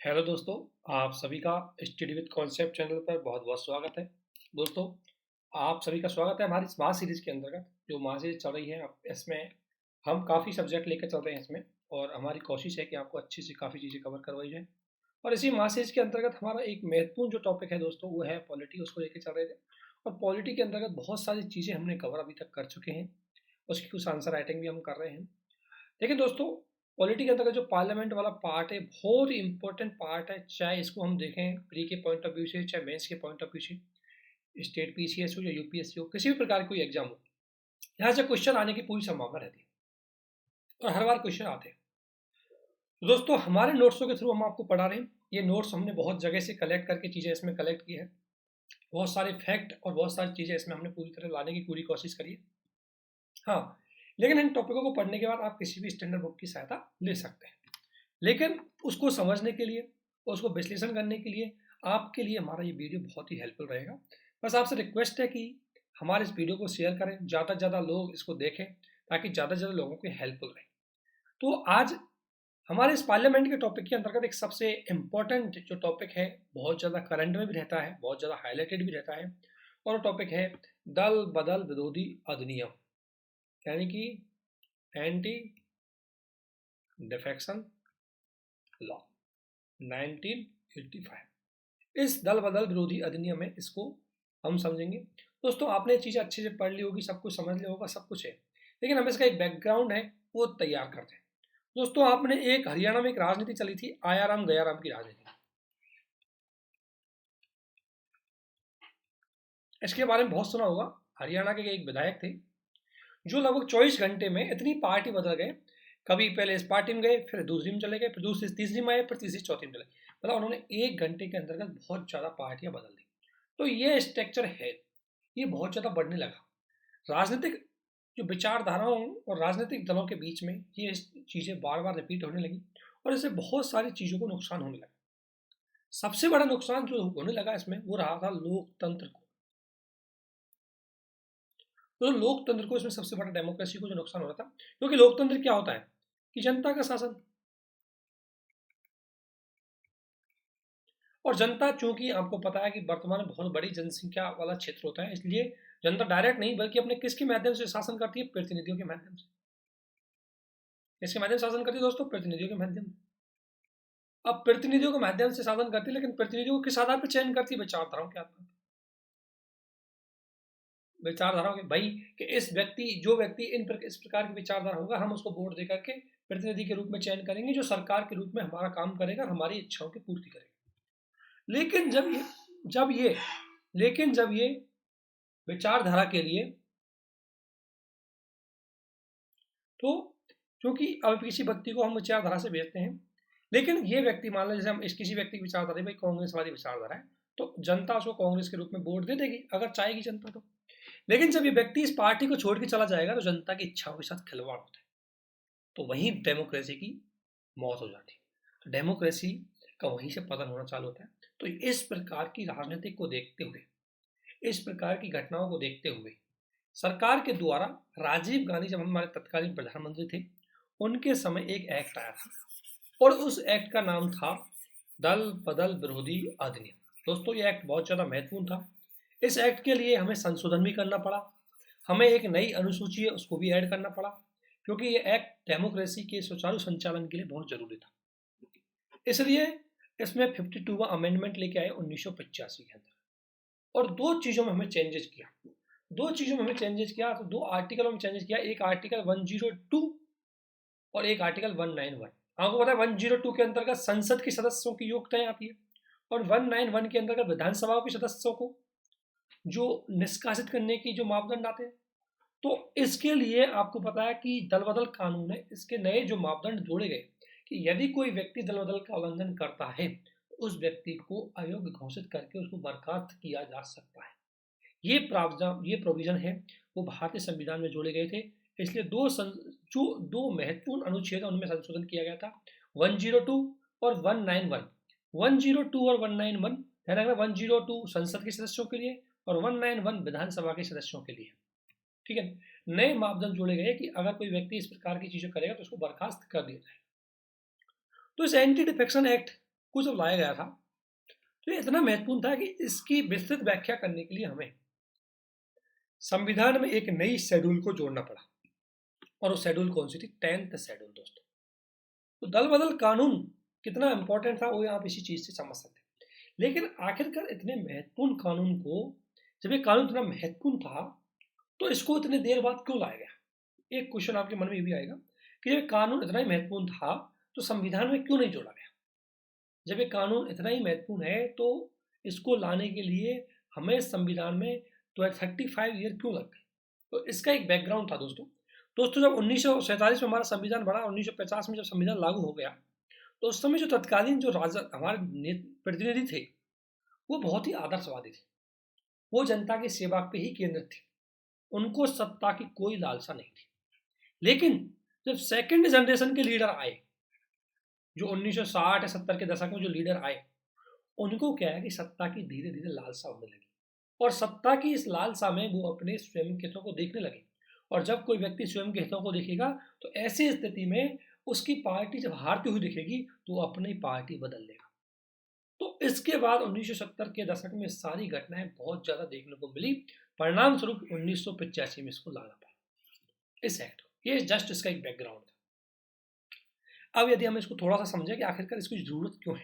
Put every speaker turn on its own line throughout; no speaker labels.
Hello दोस्तों, आप सभी का स्टडी विद कॉन्सेप्ट चैनल पर बहुत बहुत स्वागत है। दोस्तों, आप सभी का स्वागत है हमारी मास सीरीज के अंतर्गत। जो मास सीरीज चल रही है इसमें हम काफ़ी सब्जेक्ट लेकर चल रहे हैं इसमें, और हमारी कोशिश है कि आपको अच्छी से काफ़ी चीज़ें कवर करवाई जाए। और इसी मास सीरीज के अंतर्गत हमारा एक महत्वपूर्ण जो टॉपिक है दोस्तों, वो है पॉलिटी। उसको लेकर चल रहे थे, और पॉलिटी के अंतर्गत बहुत सारी चीज़ें हमने कवर अभी तक कर चुके हैं। उसकी कुछ आंसर राइटिंग भी हम कर रहे हैं। लेकिन दोस्तों, पॉलिटी के अंतर्गत जो पार्लियामेंट वाला पार्ट है, बहुत इंपॉर्टेंट पार्ट है। चाहे इसको हम देखें प्री के पॉइंट ऑफ व्यू से, चाहे मेंस के पॉइंट ऑफ व्यू से, स्टेट पीसीएस हो या यूपीएससी हो, किसी भी प्रकार की कोई एग्जाम हो, यहाँ से क्वेश्चन आने की पूरी संभावना रहती है, और हर बार क्वेश्चन आते हैं। तो दोस्तों, हमारे नोट्सों के थ्रू हम आपको पढ़ा रहे हैं। ये नोट्स हमने बहुत जगह से कलेक्ट करके चीज़ें इसमें कलेक्ट की है। बहुत सारे फैक्ट और बहुत सारी चीज़ें इसमें हमने पूरी तरह लाने की पूरी कोशिश करी है। हाँ, लेकिन इन टॉपिकों को पढ़ने के बाद आप किसी भी स्टैंडर्ड बुक की सहायता ले सकते हैं। लेकिन उसको समझने के लिए और उसको विश्लेषण करने के लिए आपके लिए हमारा ये वीडियो बहुत ही हेल्पफुल रहेगा। बस आपसे रिक्वेस्ट है कि हमारे इस वीडियो को शेयर करें, ज़्यादा से ज़्यादा लोग इसको देखें, ताकि ज़्यादा से ज़्यादा लोगों को हेल्पफुल रहे। तो आज हमारे इस पार्लियामेंट के टॉपिक के अंतर्गत एक सबसे इम्पोर्टेंट जो टॉपिक है, बहुत ज़्यादा करंट में भी रहता है, बहुत ज़्यादा हाईलाइटेड भी रहता है, और वो टॉपिक है दल बदल विरोधी अधिनियम, यानी कि एंटी डिफेक्शन लॉ 1985। इस दल बदल विरोधी अधिनियम है, इसको हम समझेंगे। दोस्तों, आपने ये चीज़ें अच्छे से पढ़ ली होगी, सब कुछ समझ लिया होगा, सब कुछ है, लेकिन हम इसका एक बैकग्राउंड है वो तैयार करते हैं। दोस्तों, आपने एक हरियाणा में एक राजनीति चली थी, आयाराम गयाराम की राजनीति। इसके बारे में बहुत सुना होगा। हरियाणा के एक विधायक थे जो लगभग 24 घंटे में इतनी पार्टी बदल गए। कभी पहले इस पार्टी में गए, फिर दूसरी में चले गए, फिर दूसरी तीसरी में आए, फिर तीसरी चौथी में चले गए। मतलब उन्होंने 1 घंटे के अंतर्गत बहुत ज़्यादा पार्टियां बदल दी। तो ये स्ट्रक्चर है, ये बहुत ज़्यादा बढ़ने लगा। राजनीतिक जो विचारधाराओं और राजनीतिक दलों के बीच में ये चीज़ें बार बार रिपीट होने लगी, और इससे बहुत सारी चीज़ों को नुकसान होने लगा। सबसे बड़ा नुकसान जो होने लगा इसमें, वो रहा था लोकतंत्र को। तो लोकतंत्र को, इसमें सबसे बड़ा डेमोक्रेसी को जो नुकसान हो रहा था, क्योंकि लोकतंत्र क्या होता है कि जनता का शासन। और जनता, चूंकि आपको पता है कि वर्तमान में बहुत बड़ी जनसंख्या वाला क्षेत्र होता है, इसलिए जनता डायरेक्ट नहीं बल्कि अपने किसके माध्यम से शासन करती है, प्रतिनिधियों के माध्यम से। इसके माध्यम से शासन करती है दोस्तों, प्रतिनिधियों के माध्यम से। अब प्रतिनिधियों के माध्यम से शासन करती है, लेकिन प्रतिनिधियों को किस आधार पर चयन करती है? विचारधाराओं के आधार पर। विचारधाराओं के भाई, कि इस व्यक्ति जो व्यक्ति इस प्रकार की विचारधारा होगा, हम उसको वोट दे करके प्रतिनिधि के रूप में चयन करेंगे, जो सरकार के रूप में हमारा काम करेगा, हमारी इच्छाओं की पूर्ति करेगा। लेकिन जब ये लेकिन जब ये विचारधारा के लिए, तो क्योंकि अब किसी व्यक्ति को हम विचारधारा से भेजते हैं, लेकिन ये व्यक्ति, मान लो जैसे हम इस किसी व्यक्ति की विचारधारा है, भाई कांग्रेस वाली विचारधारा है, तो जनता उसको कांग्रेस के रूप में वोट दे देगी, अगर चाहेगी जनता तो। लेकिन जब ये व्यक्ति इस पार्टी को छोड़ के चला जाएगा, तो जनता की इच्छाओं के साथ खिलवाड़ होता है, तो वहीं डेमोक्रेसी की मौत हो जाती है। तो डेमोक्रेसी का वहीं से पतन होना चालू होता है। तो इस प्रकार की राजनीति को देखते हुए, इस प्रकार की घटनाओं को देखते हुए, सरकार के द्वारा, राजीव गांधी जब हमारे तत्कालीन प्रधानमंत्री थे, उनके समय एक एक्ट आया था, और उस एक्ट का नाम था दल बदल विरोधी अधिनियम। दोस्तों, ये एक्ट बहुत ज़्यादा महत्वपूर्ण था। इस एक्ट के लिए हमें संशोधन भी करना पड़ा, हमें एक नई अनुसूची है उसको भी ऐड करना पड़ा, क्योंकि ये एक्ट डेमोक्रेसी के सुचारू संचालन के लिए बहुत जरूरी था। इसलिए इसमें 52वां अमेंडमेंट लेके आए 1985 के अंदर, और दो चीज़ों में हमें चेंजेस किया। तो दो आर्टिकलों में चेंजेस किया, एक आर्टिकल 102 और एक आर्टिकल 191। आपको पता है 102 के अंतर्गत संसद के सदस्यों की योग्यताएं आती है, और 191 के अंतर्गत विधानसभा के सदस्यों को जो निष्कासित करने की जो मापदंड आते हैं। तो इसके लिए आपको पता है कि दल बदल कानून है, इसके नए जो मापदंड जोड़े गए कि यदि कोई व्यक्ति दल बदल का उल्लंघन करता है, तो उस व्यक्ति को अयोग्य घोषित करके उसको बर्खास्त किया जा सकता है। ये प्रोविजन है, वो भारतीय संविधान में जोड़े गए थे। इसलिए जो दो महत्वपूर्ण अनुच्छेद हैं, उनमें संशोधन किया गया था, 102 और 191। 102 और 191, ध्यान रखना, 102 संसद के सदस्यों के लिए और 191 विधानसभा के सदस्यों के लिए। ठीक है। नए मापदंड जोड़े गए कि अगर कोई व्यक्ति इस प्रकार की चीजें करेगा तो उसको बर्खास्त कर दिया जाएगा। तो इस एंटी डिफेक्शन एक्ट को जब लाया गया था तो ये इतना महत्वपूर्ण था कि इसकी विस्तृत व्याख्या करने के लिए हमें संविधान में एक नई शेड्यूल को जोड़ना पड़ा, और वो शेड्यूल कौन सी थी? 10th शेड्यूल दोस्तों। तो दल बदल कानून कितना इंपॉर्टेंट था वो आप इसी चीज से समझ सकते हैं। लेकिन आखिरकार इतने महत्वपूर्ण कानून को, जब ये कानून इतना महत्वपूर्ण था तो इसको इतने देर बाद क्यों लाया गया? एक क्वेश्चन आपके मन में ये भी आएगा कि जब कानून इतना ही महत्वपूर्ण था तो संविधान में क्यों नहीं जोड़ा गया? जब ये कानून इतना ही महत्वपूर्ण है तो इसको लाने के लिए हमें संविधान में 35 ईयर क्यों लग गए? तो इसका एक बैकग्राउंड था दोस्तों। जब 1947 में हमारा संविधान बना, 1950 में जब संविधान लागू हो गया, तो उस समय जो तत्कालीन जो राजा हमारे प्रतिनिधि थे वो बहुत ही आदर्शवादी थे। वो जनता की सेवा पे ही केंद्रित थे, उनको सत्ता की कोई लालसा नहीं थी। लेकिन जब सेकंड जनरेशन के लीडर आए, जो 1960 या 70 के दशक में जो लीडर आए, उनको क्या है कि सत्ता की धीरे धीरे लालसा होने लगी, और सत्ता की इस लालसा में वो अपने स्वयं के हितों को देखने लगे। और जब कोई व्यक्ति स्वयं के हितों को देखेगा तो ऐसी स्थिति में उसकी पार्टी जब हारती हुई दिखेगी तो वो अपनी पार्टी बदल लेगा। तो इसके बाद 1970 के दशक में सारी घटनाएं बहुत ज्यादा देखने को मिली। परिणाम स्वरूप 1985 में इसको लाना पड़ा, इस एक्ट को। ये जस्ट इसका एक बैकग्राउंड था। अब यदि हम इसको थोड़ा सा समझें कि आखिरकार इसकी जरूरत क्यों है,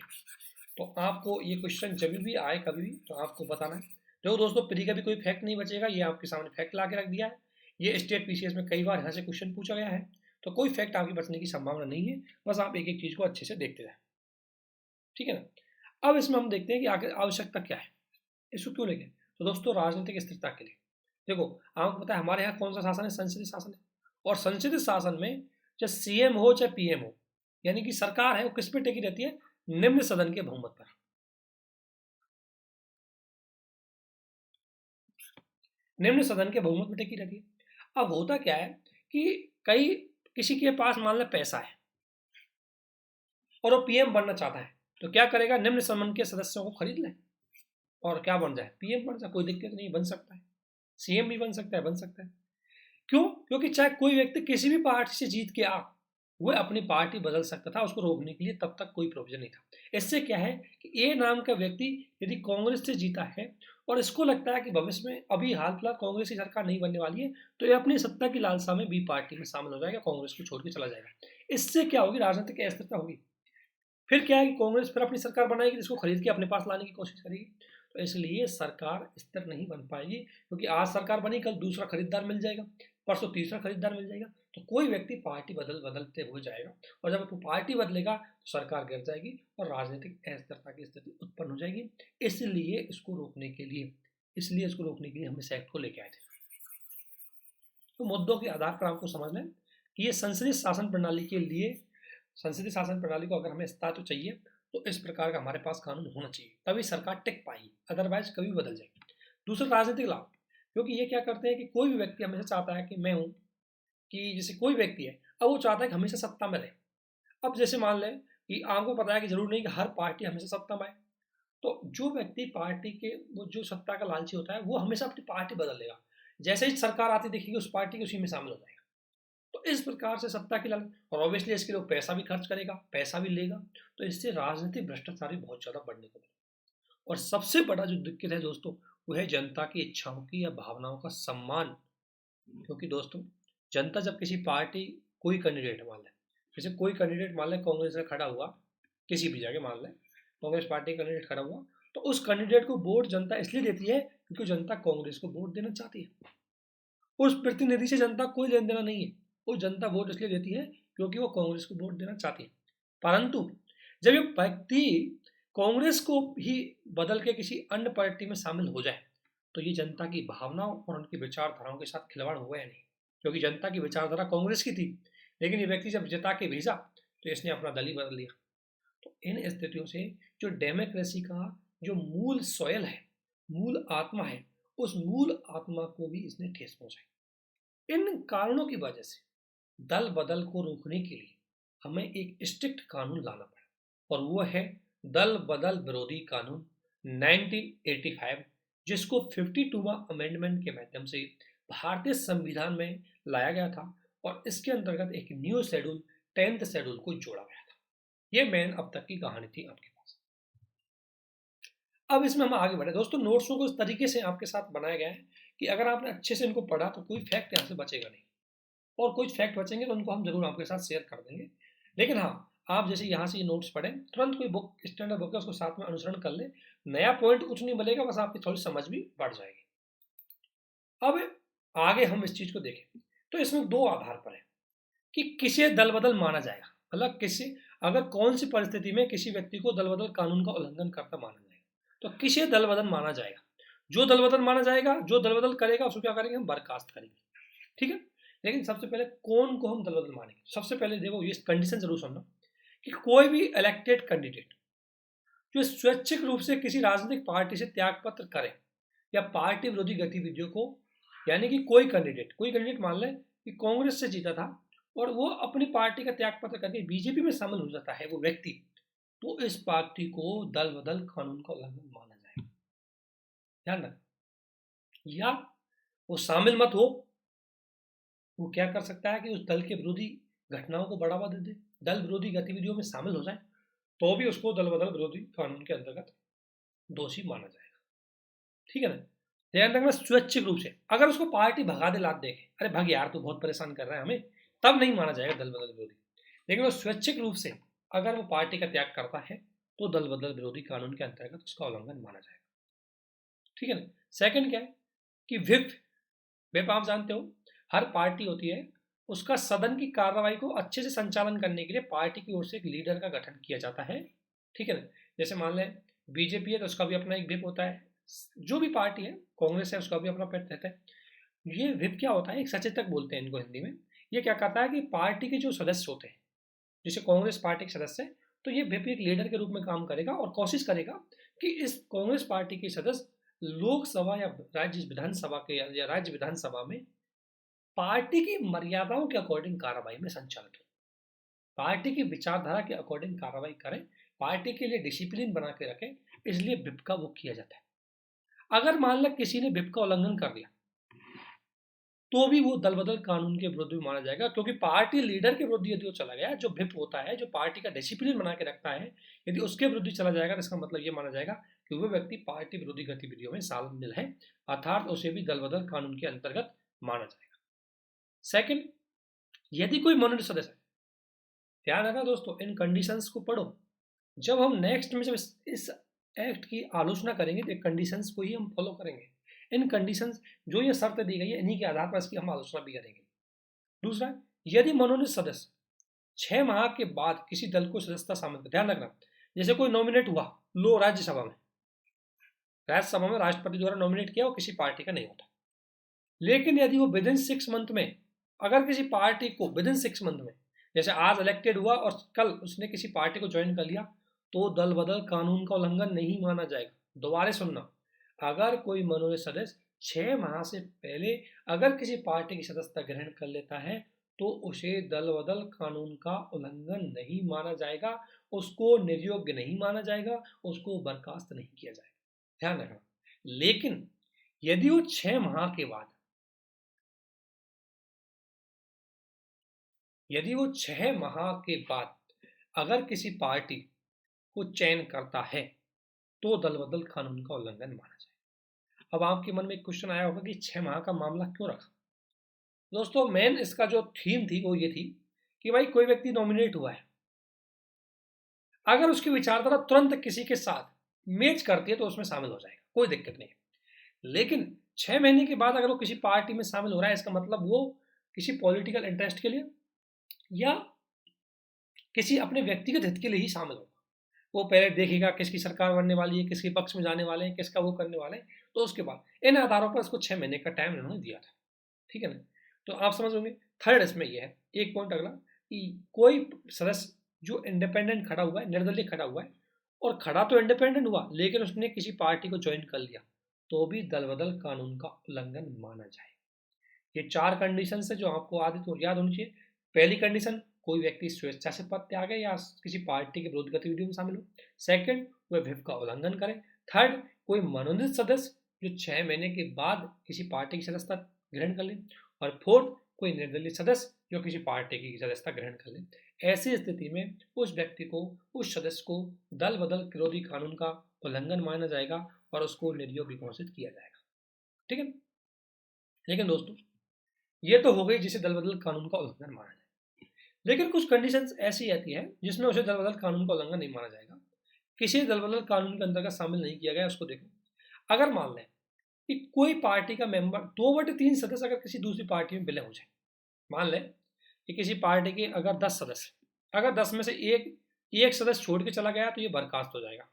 तो आपको ये क्वेश्चन जब भी आए कभी भी तो आपको बताना है। जो दोस्तों प्री का भी कोई फैक्ट नहीं बचेगा, ये आपके सामने फैक्ट ला के रख दिया है। ये स्टेट पीसीएस में कई बार यहाँ से क्वेश्चन पूछा गया है, तो कोई फैक्ट आपकी बचने की संभावना नहीं है। बस आप एक एक चीज को अच्छे से देखते जाए, ठीक है ना। अब इसमें हम देखते हैं कि आखिर आवश्यकता क्या है, इसको क्यों लेंगे। तो दोस्तों राजनीतिक स्थिरता के लिए देखो, आपको पता है हमारे यहाँ कौन सा शासन है? संसदीय शासन है। और संसदीय शासन में चाहे सीएम हो चाहे पीएम हो, यानी कि सरकार है, वो किस पे टेकी रहती है? निम्न सदन के बहुमत पर। निम्न सदन के बहुमत में टिकी रहती है। अब होता क्या है कि कई किसी के पास मान लो पैसा है और वो पीएम बनना चाहता है, तो क्या करेगा? निम्न सदन के सदस्यों को खरीद ले और क्या बन जाए? पीएम बन जाए। कोई दिक्कत नहीं, बन सकता है। सीएम भी बन सकता है, बन सकता है। क्यों? क्योंकि चाहे कोई व्यक्ति किसी भी पार्टी से जीत के आ, वह अपनी पार्टी बदल सकता था, उसको रोकने के लिए तब तक कोई प्रोविजन नहीं था। इससे क्या है कि ए नाम का व्यक्ति यदि कांग्रेस से जीता है और इसको लगता है कि भविष्य में अभी हाल फिलहाल कांग्रेस की सरकार नहीं बनने वाली है, तो ये अपनी सत्ता की लालसा में बी पार्टी में शामिल हो जाएगा, कांग्रेस को छोड़ के चला जाएगा। इससे क्या होगी? राजनीतिक अस्थिरता होगी। फिर क्या है कि कांग्रेस फिर अपनी सरकार बनाएगी, जिसको खरीद के अपने पास लाने की कोशिश करेगी। तो इसलिए सरकार स्थिर नहीं बन पाएगी, क्योंकि आज सरकार बनी, कल दूसरा खरीदार मिल जाएगा, परसों तीसरा खरीदार मिल जाएगा। तो कोई व्यक्ति पार्टी बदलते हुए जाएगा, और जब वो पार्टी बदलेगा तो सरकार गिर जाएगी और राजनीतिक अस्थिरता की स्थिति उत्पन्न हो जाएगी। इसलिए इसको रोकने के लिए हम इस एक्ट को लेके आए थे। तो मुद्दों के आधार पर आपको समझना है कि ये संसदीय शासन प्रणाली के लिए, संसदीय शासन प्रणाली को अगर हमें अस्तित्व चाहिए तो इस प्रकार का हमारे पास कानून होना चाहिए, तभी सरकार टिक पाएगी, अदरवाइज कभी बदल जाएगी। दूसरा राजनीतिक लाभ, क्योंकि ये क्या करते हैं कि कोई भी व्यक्ति हमेशा चाहता है कि मैं हूं, कि जैसे कोई व्यक्ति है, अब वो चाहता है कि हमेशा सत्ता में रहे। अब जैसे मान लें कि आपको पता है कि जरूर नहीं कि हर पार्टी हमेशा सत्ता में आए, तो जो व्यक्ति पार्टी के वो जो सत्ता का लालची होता है वो हमेशा अपनी पार्टी बदल लेगा। जैसे ही सरकार आती दिखेगी उस पार्टी के उसी में शामिल हो जाएगा। तो इस प्रकार से सत्ता की लालच, और ऑब्वियसली इसके लिए पैसा भी खर्च करेगा, पैसा भी लेगा। तो इससे राजनीतिक भ्रष्टाचार भी बहुत ज्यादा बढ़ने को मिला। और सबसे बड़ा जो दिक्कत है दोस्तों, वो है जनता की इच्छाओं की या भावनाओं का सम्मान। क्योंकि दोस्तों जनता जब किसी पार्टी, कोई कैंडिडेट मान लें, जैसे कोई कैंडिडेट मान लें कांग्रेस से खड़ा हुआ, किसी भी जगह मान लें कांग्रेस पार्टी कैंडिडेट खड़ा हुआ, तो उस कैंडिडेट को वोट जनता इसलिए देती है क्योंकि जनता कांग्रेस को वोट देना चाहती है। उस प्रतिनिधि से जनता कोई लेन देना नहीं है, वो जनता वोट इसलिए देती है क्योंकि वो कांग्रेस को वोट देना चाहती है। परंतु जब ये व्यक्ति कांग्रेस को ही बदल के किसी अन्य पार्टी में शामिल हो जाए, तो ये जनता की भावनाओं और उनकी विचारधाराओं के साथ खिलवाड़ हुआ या नहीं? क्योंकि जनता की विचारधारा कांग्रेस की थी, लेकिन ये व्यक्ति जब जिता के भेजा तो इसने अपना दल ही बदल लिया। तो इन स्थितियों से जो डेमोक्रेसी का जो मूल सॉयल है, मूल आत्मा है, उस मूल आत्मा को भी इसने ठेस पहुंचाई। इन कारणों की वजह से दल बदल को रोकने के लिए हमें एक स्ट्रिक्ट कानून लाना पड़ा, और वो है दल बदल विरोधी कानून 1985, जिसको 52वां अमेंडमेंट के माध्यम से भारतीय संविधान में लाया गया था। और इसके अंतर्गत एक न्यू शेड्यूल 10th शेड्यूल को जोड़ा गया था। ये मेन अब तक की कहानी थी आपके पास। अब इसमें हम आगे बढ़े दोस्तों। नोट्सों को इस तरीके से आपके साथ बनाया गया है कि अगर आपने अच्छे से इनको पढ़ा तो कोई फैक्ट यहाँ से बचेगा नहीं, और कुछ फैक्ट बचेंगे तो उनको हम जरूर आपके साथ शेयर कर देंगे। लेकिन हाँ, आप जैसे यहाँ से ये नोट्स पढ़ें, तुरंत कोई बुक स्टैंडर्ड बुक है उसको साथ में अनुसरण कर ले, नया पॉइंट कुछ नहीं मिलेगा, बस आपकी थोड़ी समझ भी बढ़ जाएगी। अब आगे हम इस चीज को देखें तो इसमें दो आधार पर है कि किसे दल बदल माना जाएगा, मतलब किसी, अगर कौन सी परिस्थिति में किसी व्यक्ति को दल बदल कानून का उल्लंघन करता माना जाएगा, तो किसे दल बदल माना जाएगा। जो दल बदल माना जाएगा, जो दल बदल करेगा उसको क्या करेंगे, हम बर्खास्त करेंगे, ठीक है। लेकिन सबसे पहले कौन को हम दल बदल मानेंगे, सबसे पहले देखो ये कंडीशन जरूर सुनना कि कोई भी इलेक्टेड कैंडिडेट जो स्वैच्छिक रूप से किसी राजनीतिक पार्टी से त्यागपत्र करे या पार्टी विरोधी गतिविधियों को, यानी कि कोई कैंडिडेट मान लें कि कांग्रेस से जीता था और वो अपनी पार्टी का त्यागपत्र करके बीजेपी में शामिल हो जाता है वो व्यक्ति, तो इस पार्टी को दल बदल कानून का उल्लंघन माना जाएगा, ध्यान रखना। या वो शामिल मत हो, वो क्या कर सकता है कि उस दल के विरोधी घटनाओं को बढ़ावा दे दे, दल विरोधी गतिविधियों में शामिल हो जाए, तो भी उसको दल बदल विरोधी कानून के अंतर्गत दोषी माना जाएगा, ठीक है ना। ध्यान रखना, स्वैच्छिक रूप से, अगर उसको पार्टी भगा दे, लात देखे, अरे भाग यार तू बहुत परेशान कर रहा है हमें, तब नहीं माना जाएगा दल बदल विरोधी। लेकिन वो स्वैच्छिक रूप से अगर वो पार्टी का त्याग करता है तो दल बदल विरोधी कानून के अंतर्गत उसका उल्लंघन माना जाएगा, ठीक है ना। सेकंड क्या है कि विप आप जानते हो, हर पार्टी होती है, उसका सदन की कार्रवाई को अच्छे से संचालन करने के लिए पार्टी की ओर से एक लीडर का गठन किया जाता है, ठीक है ना। जैसे मान लें बीजेपी है तो उसका भी अपना एक विप होता है, जो भी पार्टी है, कांग्रेस है उसका भी अपना पेट रहता है। ये विप क्या होता है, एक सचेतक बोलते हैं इनको हिंदी में। ये क्या करता है कि पार्टी के जो सदस्य होते हैं, जैसे कांग्रेस पार्टी के सदस्य, तो ये विप एक लीडर के रूप में काम करेगा और कोशिश करेगा कि इस कांग्रेस पार्टी के सदस्य लोकसभा या राज्य विधानसभा के या राज्य विधानसभा में पार्टी की मर्यादाओं के अकॉर्डिंग कार्रवाई में संचालित हो, पार्टी की विचारधारा के अकॉर्डिंग कार्रवाई करें, पार्टी के लिए डिसिप्लिन बना के रखें, इसलिए विप का वो किया जाता है। अगर मान लो किसी ने विप का उल्लंघन कर दिया तो भी वो दल बदल कानून के विरुद्ध भी माना जाएगा, क्योंकि पार्टी लीडर के विरुद्ध यदि वो चला गया, जो विप होता है, जो पार्टी का डिसिप्लिन बना के रखता है, यदि उसके विरुद्ध चला जाएगा तो इसका मतलब ये माना जाएगा कि वो व्यक्ति पार्टी विरोधी गतिविधियों में शामिल है, अर्थात उसे भी दल बदल कानून के अंतर्गत माना जाएगा। सेकंड, यदि कोई मनोनीत सदस्य है, ध्यान रखना दोस्तों, इन कंडीशंस को पढ़ो। जब हम नेक्स्ट में जब इस एक्ट की आलोचना करेंगे तो कंडीशंस को ही हम फॉलो करेंगे। इन कंडीशंस, जो ये शर्त दी गई है, इन्हीं के आधार पर इसकी हम आलोचना भी करेंगे। दूसरा, यदि मनोनीत सदस्य 6 माह के बाद किसी दल को सदस्यता शामिल कर, ध्यान रखना, जैसे कोई नॉमिनेट हुआ लो राज्यसभा में राष्ट्रपति द्वारा नॉमिनेट किया, वो किसी पार्टी का नहीं होता, लेकिन यदि वो विदिन 6 मंथ में, अगर किसी पार्टी को विदिन 6 मंथ में, जैसे आज इलेक्टेड हुआ और कल उसने किसी पार्टी को ज्वाइन कर लिया, तो दल बदल कानून का उल्लंघन नहीं माना जाएगा। दोबारा सुनना, अगर कोई मनोनीत सदस्य 6 माह से पहले अगर किसी पार्टी की सदस्यता ग्रहण कर लेता है तो उसे दल बदल कानून का उल्लंघन नहीं माना जाएगा, उसको निर्योग्य नहीं माना जाएगा, उसको बर्खास्त नहीं किया जाएगा, ध्यान रखना। लेकिन यदि वो 6 माह के बाद, यदि वो 6 माह के बाद अगर किसी पार्टी को चयन करता है तो दल बदल कानून का उल्लंघन माना जाएगा। अब आपके मन में एक क्वेश्चन आया होगा कि 6 माह का मामला क्यों रखा। दोस्तों मेन इसका जो थीम थी वो ये थी कि भाई कोई व्यक्ति नॉमिनेट हुआ है, अगर उसकी विचारधारा तुरंत किसी के साथ मैच करती है तो उसमें शामिल हो जाएगा, कोई दिक्कत नहीं है। लेकिन 6 महीने के बाद अगर वो किसी पार्टी में शामिल हो रहा है, इसका मतलब वो किसी पॉलिटिकल इंटरेस्ट के लिए या किसी अपने व्यक्तिगत हित के लिए ही शामिल होगा। वो पहले देखेगा किसकी सरकार बनने वाली है, किसके पक्ष में जाने वाले हैं, किसका वो करने वाले हैं, तो उसके बाद इन आधारों पर इसको 6 महीने का टाइम इन्होंने दिया था, ठीक है ना। तो आप समझ होंगे। थर्ड इसमें ये है, एक पॉइंट अगला, कि कोई सदस्य जो इंडिपेंडेंट खड़ा हुआ है, निर्दलीय खड़ा हुआ है, और खड़ा तो इंडिपेंडेंट हुआ लेकिन उसने किसी पार्टी को ज्वाइन कर लिया, तो भी दल बदल कानून का उल्लंघन माना जाए। ये 4 कंडीशन है जो आपको आदत और याद होनी चाहिए। पहली कंडीशन, कोई व्यक्ति स्वेच्छा से पद त्यागे या किसी पार्टी के विरोध गतिविधियों में शामिल हो। सेकंड, वह व्हिप का उल्लंघन करे। थर्ड, कोई मनोनीत सदस्य जो 6 महीने के बाद किसी पार्टी की सदस्यता ग्रहण कर ले। और फोर्थ, कोई निर्दलीय सदस्य जो किसी पार्टी की सदस्यता ग्रहण कर ले। ऐसी स्थिति में उस व्यक्ति को, उस सदस्य को दल बदल विरोधी कानून का उल्लंघन माना जाएगा और उसको निर्योग्य घोषित किया जाएगा। ठीक है। लेकिन दोस्तों ये तो हो गई जिसे दल बदल कानून का उल्लंघन माना जाए, लेकिन कुछ कंडीशंस ऐसी आती है जिसमें उसे दल बदल कानून का उल्लंघन नहीं माना जाएगा, किसी दल बदल कानून के अंतर्गत शामिल नहीं किया गया। उसको देखो, अगर मान लें कि कोई पार्टी का मेंबर 2/3 सदस्य अगर किसी दूसरी पार्टी में विलय हो जाए, मान लें कि किसी पार्टी के अगर 10 सदस्य, अगर 10 में से एक सदस्य छोड़ के चला गया तो ये बर्खास्त हो जाएगा,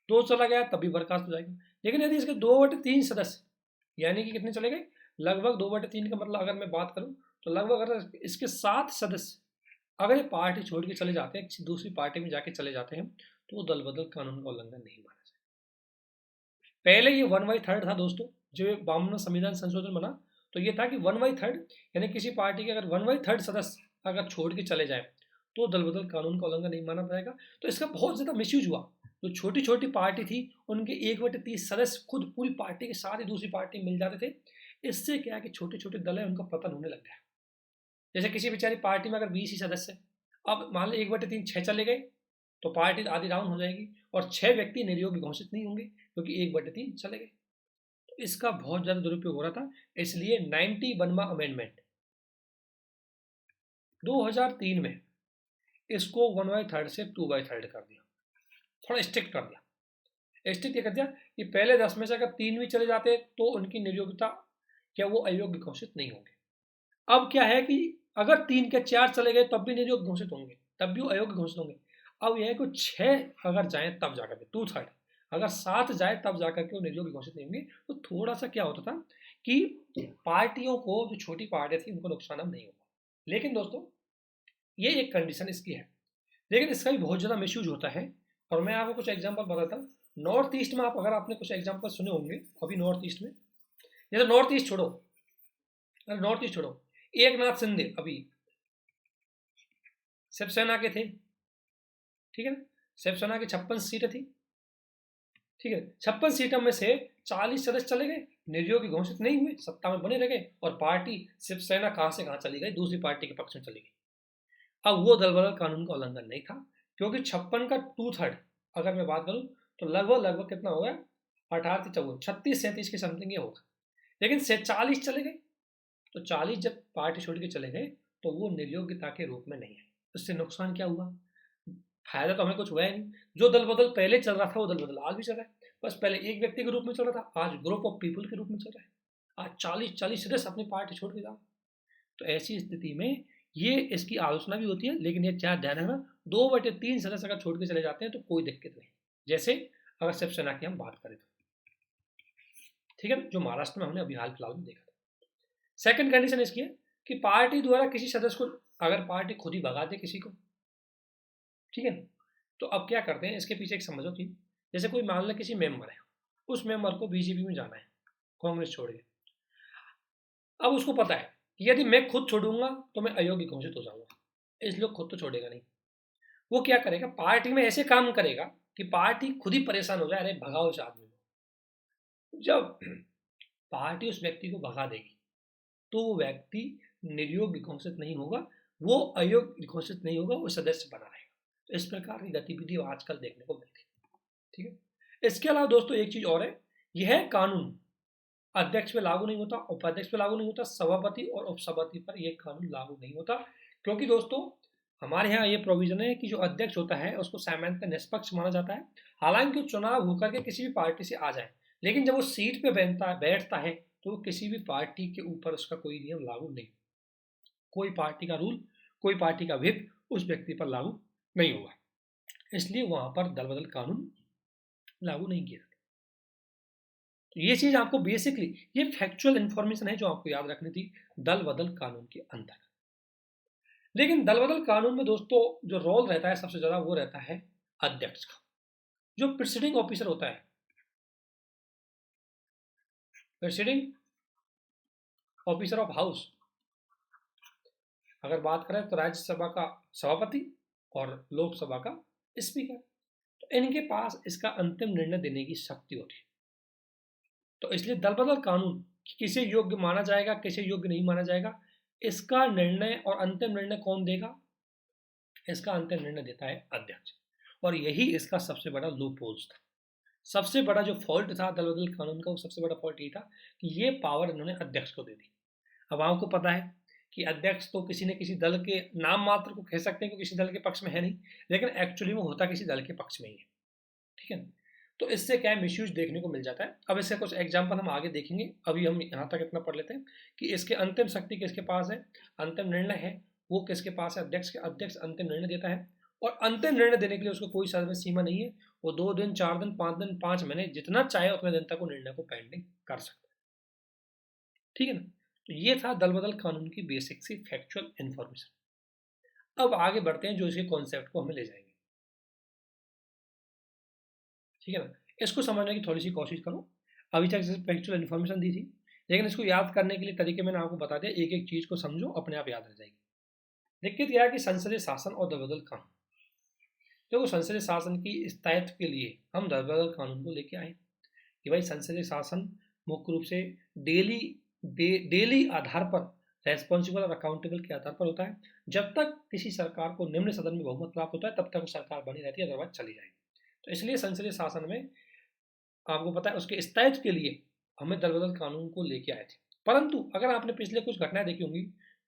2 चला गया तब भी बर्खास्त हो जाएगा। लेकिन यदि इसके 2/3 सदस्य यानी कि कितने चले गए, लगभग 2/3 का मतलब अगर मैं बात करूं तो लगभग अगर इसके 7 सदस्य अगर ये पार्टी छोड़ के चले जाते हैं, किसी दूसरी पार्टी में जाके चले जाते हैं, तो वो दल बदल कानून का उल्लंघन नहीं माना जाए। पहले ये 1/3 था दोस्तों, जो 52वां संविधान संशोधन बना तो ये था कि 1/3 यानी किसी पार्टी के अगर 1/3 सदस्य अगर छोड़ के चले जाए तो दल बदल कानून का उल्लंघन नहीं माना जाएगा। तो इसका बहुत ज्यादा मिसयूज हुआ। जो छोटी छोटी पार्टी थी उनके 1/30 सदस्य खुद पूरी पार्टी के साथ ही दूसरी पार्टी मिल जाते थे। इससे क्या है कि छोटे छोटे दल है उनका पतन होने लग गया। जैसे किसी बेचारी पार्टी में अगर 20 ही सदस्य, अब मान लो 1/3 6 चले गए तो पार्टी आधी डाउन हो जाएगी और 6 व्यक्ति निर्योग्य घोषित नहीं होंगे क्योंकि 1/3 चले गए। तो इसका बहुत ज्यादा दुरुपयोग हो रहा था, इसलिए 91वां अमेंडमेंट 2003 में इसको 1/3 से 2/3 कर दिया, थोड़ा स्ट्रिक्ट कर दिया। स्ट्रिक्ट ये कर दिया कि पहले 10 में से अगर 3 भी चले जाते तो उनकी निर्योग्यता या वो अयोग्य घोषित नहीं होंगे। अब क्या है कि अगर 3 के 4 चले गए तब भी निर्योग्य घोषित होंगे, तब भी वो अयोग्य घोषित होंगे। अब यह है कि 6 अगर जाए तब जाकर के 2/3, अगर 7 जाए तब जाकर के वो निर्योग्य घोषित नहीं होंगे। तो थोड़ा सा क्या होता था कि पार्टियों को, जो छोटी पार्टियां थी उनको नुकसान अब नहीं होगा। लेकिन दोस्तों ये एक कंडीशन इसकी है, लेकिन इसका भी बहुत ज़्यादा मिसयूज होता है। और मैं आपको कुछ एग्जाम्पल बताता हूँ। नॉर्थ ईस्ट में अगर आपने कुछ एग्जाम्पल सुने होंगे अभी नॉर्थ ईस्ट में, जैसे नॉर्थ ईस्ट छोड़ो, नॉर्थ ईस्ट छोड़ो, एकनाथ शिंदे अभी शिवसेना के थे, ठीक है ना, शिवसेना की 56 सीटें थी, ठीक है, 56 सीटों में से 40 सदस्य चले गए, निर्योग्य घोषित नहीं हुए, सत्ता में बने रह गए और पार्टी शिवसेना कहां से कहां चली गई, दूसरी पार्टी के पक्ष में चली गई। अब वो दल बदल कानून का उल्लंघन नहीं था क्योंकि 56 का 2/3 अगर मैं बात करूं तो लगभग लगभग कितना होगा, 18 14 36 37 के समथिंग ये होगा। लेकिन से 40 चले गए तो 40 जब पार्टी छोड़ के चले गए तो वो निर्योग्यता के रूप में नहीं है। उससे नुकसान क्या हुआ, फायदा तो हमें कुछ हुआ ही नहीं। जो दल बदल पहले चल रहा था वो दल बदल आज भी चल रहा है, बस पहले एक व्यक्ति के रूप में चल रहा था, आज ग्रुप ऑफ पीपल के रूप में चल रहा है। आज 40 सदस्य अपनी पार्टी छोड़ के जाओ। तो ऐसी स्थिति में ये इसकी आलोचना भी होती है, लेकिन ये क्या ध्यान रखना, 2/3 सदस्य अगर छोड़ के चले जाते हैं तो कोई दिक्कत नहीं। जैसे अगर शिवसेना की हम बात करें तो, ठीक है, जो महाराष्ट्र में हमने अभी हाल फिलहाल में देखा था। सेकंड कंडीशन इसकी है कि पार्टी द्वारा किसी सदस्य को, अगर पार्टी खुद ही भगा दे किसी को, ठीक है, तो अब क्या करते हैं, इसके पीछे एक समझो थी। जैसे कोई मान लो किसी मेंबर है, उस मेंबर को बीजेपी में जाना है कांग्रेस छोड़ के, अब उसको पता है कि यदि मैं खुद छोड़ूंगा तो मैं अयोग्य घोषित हो जाऊंगा, इसलिए खुद तो छोड़ेगा नहीं। वो क्या करेगा, पार्टी में ऐसे काम करेगा कि पार्टी खुद ही परेशान हो जाए, अरे भगाओ इस आदमी को। जब पार्टी उस व्यक्ति को भगा देगी तो वो व्यक्ति निर्योग्य घोषित नहीं होगा, वो अयोग्य घोषित नहीं होगा, वो सदस्य बना रहेगा। तो इस प्रकार की गतिविधि आजकल देखने को मिलती है, ठीक है। इसके अलावा दोस्तों एक चीज और है, यह कानून अध्यक्ष पे लागू नहीं होता, उपाध्यक्ष पे लागू नहीं होता, सभापति और उपसभापति पर यह कानून लागू नहीं होता। क्योंकि दोस्तों हमारे यहाँ ये प्रोविजन है कि जो अध्यक्ष होता है उसको सामान्यतः निष्पक्ष माना जाता है, हालांकि चुनाव होकर के किसी भी पार्टी से आ जाए, लेकिन जब वो सीट पे बैठता है तो किसी भी पार्टी के ऊपर उसका कोई नियम लागू नहीं, कोई पार्टी का रूल, कोई पार्टी का व्हिप उस व्यक्ति पर लागू नहीं होगा, इसलिए वहां पर दल बदल कानून लागू नहीं किया। तो ये चीज आपको बेसिकली, ये फैक्चुअल इंफॉर्मेशन है जो आपको याद रखनी थी दल बदल कानून के अंतर्गत। लेकिन दल बदल कानून में दोस्तों जो रोल रहता है सबसे ज्यादा वो रहता है अध्यक्ष का, जो प्रिसाइडिंग ऑफिसर होता है, प्रेसिडिंग ऑफिसर ऑफ हाउस। अगर बात करें तो राज्यसभा का सभापति और लोकसभा का स्पीकर, तो इनके पास इसका अंतिम निर्णय देने की शक्ति होती है। तो इसलिए दल बदल कानून किसे योग्य माना जाएगा, किसे योग्य नहीं माना जाएगा, इसका निर्णय और अंतिम निर्णय कौन देगा, इसका अंतिम निर्णय देता है अध्यक्ष। और यही इसका सबसे बड़ा लूपहोल्स था। सबसे बड़ा जो फॉल्ट था दल बदल कानून का, वो सबसे बड़ा फॉल्ट ये था कि ये पावर इन्होंने अध्यक्ष को दे दी। अब आपको पता है कि अध्यक्ष तो किसी न किसी दल के नाम मात्र को कह सकते हैं कि किसी दल के पक्ष में है नहीं, लेकिन एक्चुअली में होता किसी दल के पक्ष में ही है। ठीक है, तो इससे क्या है, मिसयूज देखने को मिल जाता है। अब इससे कुछ एग्जाम्पल हम आगे देखेंगे, अभी हम यहाँ तक इतना पढ़ लेते हैं कि इसके अंतिम शक्ति किसके पास है, अंतिम निर्णय है वो किसके पास है, अध्यक्ष के। अध्यक्ष अंतिम निर्णय देता है, और अंतिम निर्णय देने के लिए उसको कोई समय सीमा नहीं है। वो 2 दिन, 4 दिन, 5 दिन, 5 महीने, जितना चाहे उतने दिन तक वो निर्णय को पेंडिंग कर सकता है। ठीक है ना, तो ये था दल बदल कानून की बेसिक सी फैक्चुअल इन्फॉर्मेशन। अब आगे बढ़ते हैं जो इसके कॉन्सेप्ट को हमें ले जाएंगे। ठीक है ना, इसको समझने की थोड़ी सी कोशिश करो। अभी तक जैसे फैक्चुअल इन्फॉर्मेशन दी थी, लेकिन इसको याद करने के लिए तरीके मैंने आपको बता दिया, एक एक चीज को समझो, अपने आप याद रह जाएगी। दिक्कत यह है कि संसदीय शासन और दल बदल कानून, देखो संसदीय शासन की स्थायित्व के लिए हम दल बदल कानून को लेके आए कि भाई संसदीय शासन मुख्य रूप से डेली आधार पर, रेस्पॉन्सिबल और अकाउंटेबल के आधार पर होता है। जब तक किसी सरकार को निम्न सदन में बहुमत प्राप्त होता है तब तक वो सरकार बनी रहती है, अदरवाइज चली जाएगी। तो इसलिए संसदीय शासन में आपको पता है उसके स्थायित्व के लिए हमें दल बदल कानून को लेके आए थे। परंतु अगर आपने पिछले कुछ घटनाएं देखी होंगी,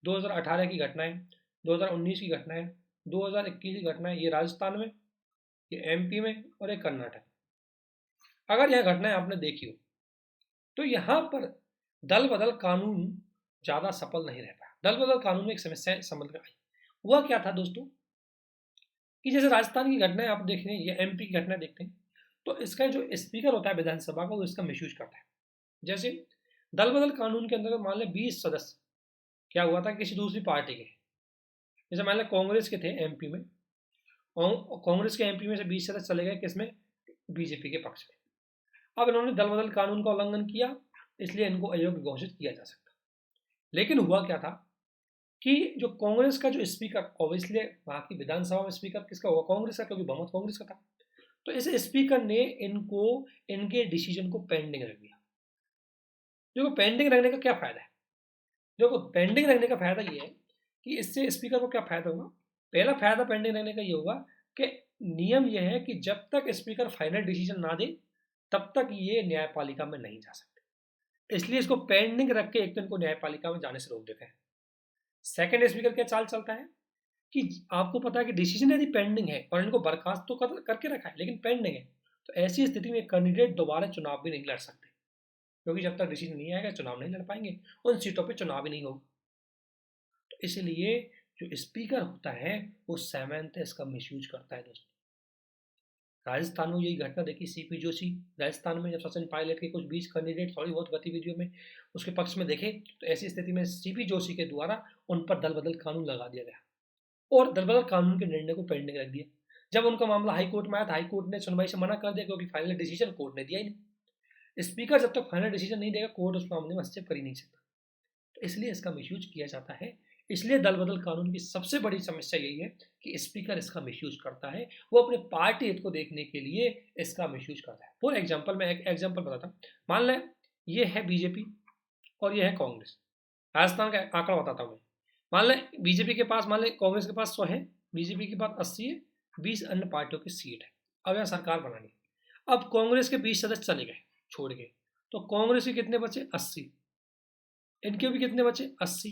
2018 की घटनाएं, 2019 की घटनाएं, 2021 की घटनाएं, ये राजस्थान में, ये एमपी में और ये कर्नाटक। अगर यह घटनाएं आपने देखी हो तो यहाँ पर दल बदल कानून ज्यादा सफल नहीं रह पाया। दल बदल कानून में एक समस्या संबंध में आई। हुआ क्या था दोस्तों कि जैसे राजस्थान की घटनाएं आप देख रहे हैं या एमपी की घटनाएं देखते हैं, तो इसका जो स्पीकर होता है विधानसभा का, वो इसका मिसयूज करता है। जैसे दल बदल कानून के अंदर मान लें 20 सदस्य, क्या हुआ था, किसी दूसरी पार्टी के, जैसे मान लें कांग्रेस के थे एमपी में, कांग्रेस के एमपी में से 20 सदस्य चले गए किसमें, बीजेपी के पक्ष में। अब इन्होंने दल बदल कानून का उल्लंघन किया, इसलिए इनको अयोग्य घोषित किया जा सकता। लेकिन हुआ क्या था कि जो कांग्रेस का जो स्पीकर, ऑब्वियसली वहां की विधानसभा में स्पीकर किसका होगा, कांग्रेस का, क्योंकि बहुमत कांग्रेस का था। तो इस स्पीकर ने इनको, इनके डिसीजन को पेंडिंग रख दिया। देखो पेंडिंग रखने का क्या फायदा है, देखो पेंडिंग रखने का फायदा ये है कि इससे स्पीकर को क्या फायदा होगा। पहला फायदा पेंडिंग रखने का ये होगा कि नियम यह है कि जब तक स्पीकर फाइनल डिसीजन ना दे तब तक ये न्यायपालिका में नहीं जा सकते, इसलिए इसको पेंडिंग रख के एक तो इनको न्यायपालिका में जाने से रोक देते हैं। सेकंड स्पीकर क्या चाल चलता है कि आपको पता है कि डिसीजन यदि पेंडिंग है और इनको बर्खास्त तो करके रखा है लेकिन पेंडिंग है, तो ऐसी स्थिति में कैंडिडेट दोबारा चुनाव भी नहीं लड़ सकते, क्योंकि जब तक डिसीजन नहीं आएगा चुनाव नहीं लड़ पाएंगे, उन सीटों पे चुनाव ही नहीं होगा। तो इसलिए जो स्पीकर होता है वो सामान्यतः इसका मिसयूज करता है दोस्तों। राजस्थान में यही घटना देखी, सीपी जोशी राजस्थान में जब सचिन पायलट के कुछ 20 कैंडिडेट थोड़ी बहुत गतिविधियों में उसके पक्ष में देखे, तो ऐसी स्थिति में सीपी जोशी के द्वारा उन पर दल बदल कानून लगा दिया गया और दल बदल कानून के निर्णय को पेंडिंग रख दिया। जब उनका मामला हाईकोर्ट में आया था, हाईकोर्ट ने सुनवाई से मना कर दिया, क्योंकि फाइनल डिसीजन कोर्ट ने दिया ही नहीं। स्पीकर जब तक फाइनल डिसीजन नहीं देगा कोर्ट उस मामले में हस्तक्षेप कर ही नहीं सकता। तो इसलिए इसका मिसयूज किया जाता है। इसलिए दल बदल कानून की सबसे बड़ी समस्या यही है कि स्पीकर इसका मिसयूज करता है, वो अपने पार्टी हित को देखने के लिए इसका मिसयूज करता है। फॉर एग्जाम्पल, मैं एक एग्जाम्पल बताता हूँ। मान लें ये है बीजेपी और ये है कांग्रेस, राजस्थान का आंकड़ा बताता हूँ मैं। मान लें बीजेपी के पास, मान लें कांग्रेस के पास 100 है, बीजेपी के पास 80 है, 20 अन्य पार्टियों की सीट है। अब यहाँ सरकार बनानी है। अब कांग्रेस के 20 सदस्य चले गए छोड़ के, तो कांग्रेस के कितने बचे, 80, इनके भी कितने बचे, 80।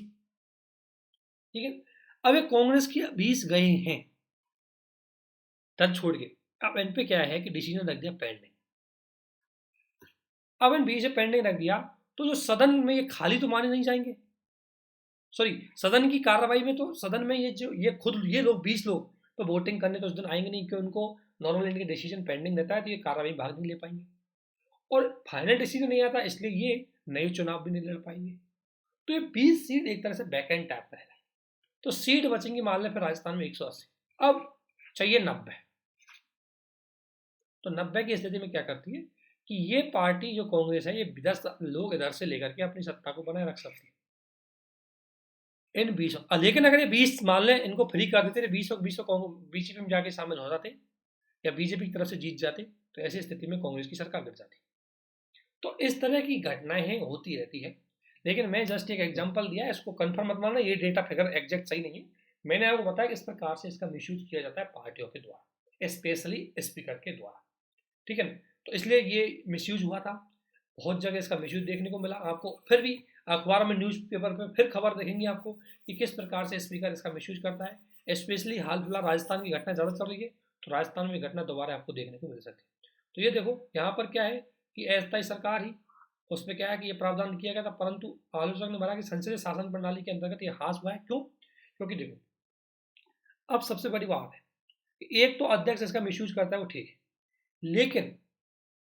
ठीक है, अब ये कांग्रेस की 20 गए हैं दल छोड़ के, अब इन पे क्या है कि डिसीजन रख दिया पेंडिंग। अब इन 20 पेंडिंग रख दिया तो जो सदन में ये खाली तो माने नहीं जाएंगे, सॉरी सदन की कार्रवाई में, तो सदन में ये जो ये खुद ये लोग 20 लोग तो वोटिंग करने तो उस दिन आएंगे नहीं, क्योंकि उनको नॉर्मल इनके डिसीजन पेंडिंग रहता है, तो ये कार्रवाई भाग नहीं ले पाएंगे और फाइनल डिसीजन नहीं आता, इसलिए ये नए चुनाव भी नहीं लड़ पाएंगे। तो ये 20 सीट एक तरह से बैकेंड टाइप का है। तो सीट बचेंगी मान लें फिर राजस्थान में 180, अब चाहिए 90। तो 90 की स्थिति में क्या करती है कि ये पार्टी जो कांग्रेस है, ये 10 लोग इधर से लेकर के अपनी सत्ता को बनाए रख सकती है इन 20। लेकिन अगर ये 20 मान लें इनको फ्री कर देते, 20 बीजेपी में जाके शामिल हो जाते या बीजेपी की तरफ से जीत जाते, तो ऐसी स्थिति में कांग्रेस की सरकार गिर जाती। तो इस तरह की घटनाएं हैं, होती रहती है। लेकिन मैं जस्ट एक एग्जांपल दिया है, इसको कंफर्म मत मानना, ये डेटा फिगर एग्जैक्ट सही नहीं है, मैंने आपको बताया कि इस प्रकार से इसका मिसयूज किया जाता है पार्टियों के द्वारा, स्पेशली स्पीकर के द्वारा, ठीक है ना। तो इसलिए ये मिसयूज हुआ था, बहुत जगह इसका मिसयूज देखने को मिला आपको। फिर भी अखबार में, न्यूज़पेपर पे फिर खबर देखेंगे आपको कि किस प्रकार से स्पीकर इसका मिसयूज करता है। स्पेशली हाल फिलहाल राजस्थान की घटना ज़्यादा चल रही है, तो राजस्थान में घटना दोबारा आपको देखने को मिल सकती है। तो ये देखो यहाँ पर क्या है कि अस्थायी सरकार ही, उसमें क्या है कि ये प्रावधान किया गया था, परंतु आलोचक ने माना कि संसदीय शासन प्रणाली के अंतर्गत ये हास हुआ है। क्यों? क्योंकि देखो अब सबसे बड़ी बात है कि एक तो अध्यक्ष इसका मिसयूज करता है, वो ठीक है, लेकिन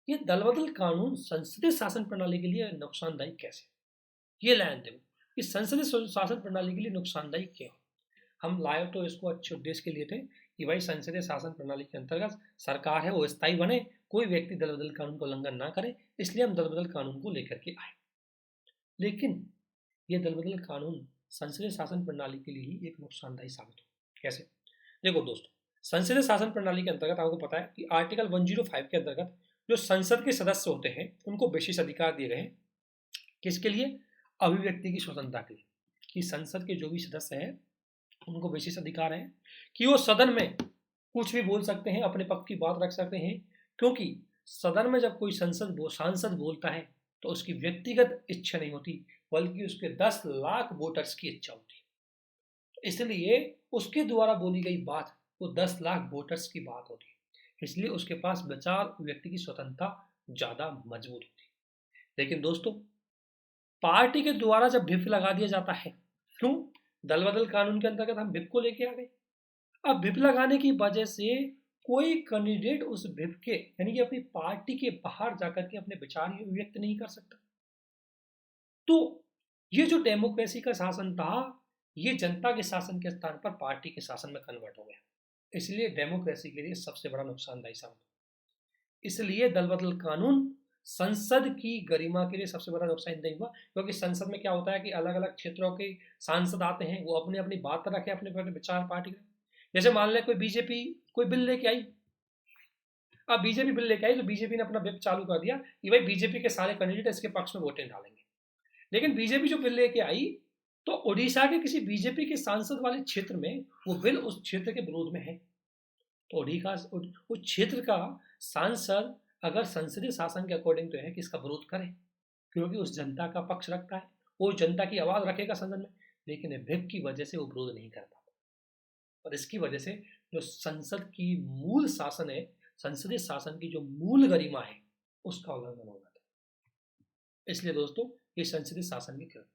ये दल बदल कानून संसदीय शासन प्रणाली के लिए नुकसानदायी कैसे? ये लाइन देखो कि संसदीय शासन प्रणाली के लिए नुकसानदायी क्यों। हम लाए तो इसको अच्छे उद्देश्य के लिए थे कि भाई संसदीय शासन प्रणाली के अंतर्गत सरकार है वो स्थायी बने, कोई व्यक्ति दल बदल कानून का उल्लंघन ना करे, इसलिए हम दल बदल कानून को लेकर के आए। लेकिन ये दल बदल कानून संसदीय शासन प्रणाली के लिए ही एक नुकसानदायी साबित हो। कैसे? देखो दोस्तों, संसदीय शासन प्रणाली के अंतर्गत आपको पता है कि आर्टिकल 105 के अंतर्गत जो संसद के सदस्य होते हैं उनको विशेष अधिकार दिए गए हैं। किसके लिए? अभिव्यक्ति की स्वतंत्रता के लिए, कि संसद के जो भी सदस्य हैं उनको विशेष अधिकार है कि वो सदन में कुछ भी बोल सकते हैं, अपने पक्ष की बात रख सकते हैं, क्योंकि सदन में जब कोई सांसद बोलता है तो उसकी व्यक्तिगत इच्छा नहीं होती, बल्कि उसके 10 लाख वोटर्स की इच्छा होती है। इसलिए उसके द्वारा बोली गई बात वो 10 लाख वोटर्स की बात होती है, इसलिए उसके पास विचार व्यक्ति की स्वतंत्रता ज्यादा मजबूत होती है। लेकिन दोस्तों, पार्टी के द्वारा जब व्हिप लगा दिया जाता है, क्यों? दल बदल कानून के अंतर्गत हम व्हिप को लेके आ गए। अब व्हिप लगाने की वजह से कोई कैंडिडेट उस व्हिप के यानी कि अपनी पार्टी के बाहर जाकर के अपने विचार व्यक्त नहीं कर सकता। तो ये जो डेमोक्रेसी का शासन था, ये जनता के शासन के स्थान पर पार्टी के शासन में कन्वर्ट हो गया। इसलिए डेमोक्रेसी के लिए सबसे बड़ा नुकसानदायी साबित। इसलिए दल बदल कानून संसद की गरिमा के लिए सबसे बड़ा नुकसानदायी हुआ, क्योंकि संसद में क्या होता है कि अलग अलग क्षेत्रों के सांसद आते हैं, वो अपनी अपनी बात रखे, अपने अपने विचार पार्टी के। जैसे मान लें कोई बीजेपी कोई बिल लेके आई, अब बीजेपी बिल लेके आई तो बीजेपी ने अपना व्हिप चालू कर दिया कि भाई बीजेपी के सारे कैंडिडेट इसके पक्ष में वोटें डालेंगे। लेकिन बीजेपी जो बिल लेके आई तो उड़ीसा के किसी बीजेपी के सांसद वाले क्षेत्र में वो बिल उस क्षेत्र के विरोध में है, तो उड़ीसा उस क्षेत्र का सांसद अगर संसदीय शासन के अकॉर्डिंग तो है कि इसका विरोध करे, क्योंकि उस जनता का पक्ष रखता है, वो जनता की आवाज रखेगा संसद में, लेकिन व्हिप की वजह से वो विरोध नहीं कर पाता, और इसकी वजह से जो संसद की मूल शासन है, संसदीय शासन की जो मूल गरिमा है, उसका उल्लंघन हो जाता है। इसलिए दोस्तों, ये संसदीय शासन की कृत,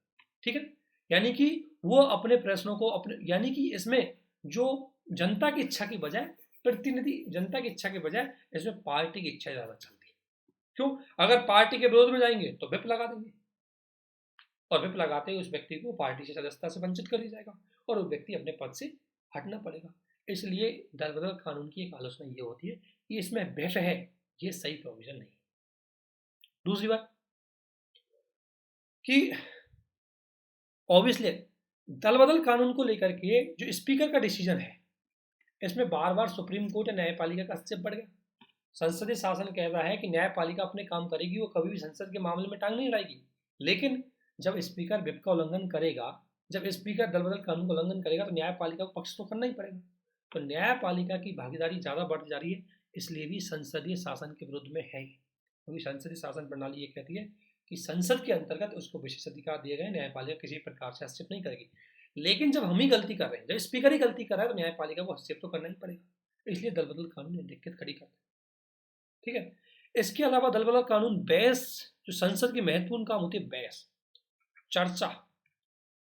ठीक है, यानी कि वो अपने प्रश्नों को अपने, यानी कि इसमें जो जनता की इच्छा की बजाय प्रतिनिधि जनता की इच्छा के बजाय इसमें पार्टी की इच्छा ज्यादा चलती है। क्यों? अगर पार्टी के विरोध में जाएंगे तो व्हिप लगा देंगे, और व्हिप लगाते ही उस व्यक्ति को पार्टी से सदस्यता से वंचित कर दिया जाएगा और वो व्यक्ति अपने पद से हटना पड़ेगा। इसलिए दल बदल कानून की एक आलोचना ये होती है कि इसमें व्हिप है, ये सही प्रोविजन नहीं। दूसरी बात कि ऑब्वियसली दल बदल कानून को लेकर के जो स्पीकर का डिसीजन है, इसमें बार बार सुप्रीम कोर्ट या न्यायपालिका का हस्तक्षेप बढ़ गया। संसदीय शासन कहता है कि न्यायपालिका अपने काम करेगी, वो कभी भी संसद के मामले में टांग नहीं अड़ाएगी, लेकिन जब स्पीकर व्हिप का उल्लंघन करेगा, जब स्पीकर दल बदल कानून का उल्लंघन करेगा, तो न्यायपालिका को पक्ष तो करना ही पड़ेगा। तो न्यायपालिका की भागीदारी ज़्यादा बढ़ती जा रही है, इसलिए भी संसदीय शासन के विरुद्ध में है, क्योंकि संसदीय शासन प्रणाली ये कहती है कि संसद के अंतर्गत उसको विशेष अधिकार दिए गए, न्यायपालिका किसी प्रकार से हस्तक्षेप नहीं करेगी। लेकिन जब हम ही गलती कर रहे हैं, जब स्पीकर ही गलती कर रहा है, तो न्यायपालिका को हस्तक्षेप तो करना ही पड़ेगा। इसलिए दल बदल कानून में दिक्कत खड़ी करता है, ठीक है। इसके अलावा दल बदल कानून बहस, जो संसद की महत्वपूर्ण काम होती है बहस चर्चा,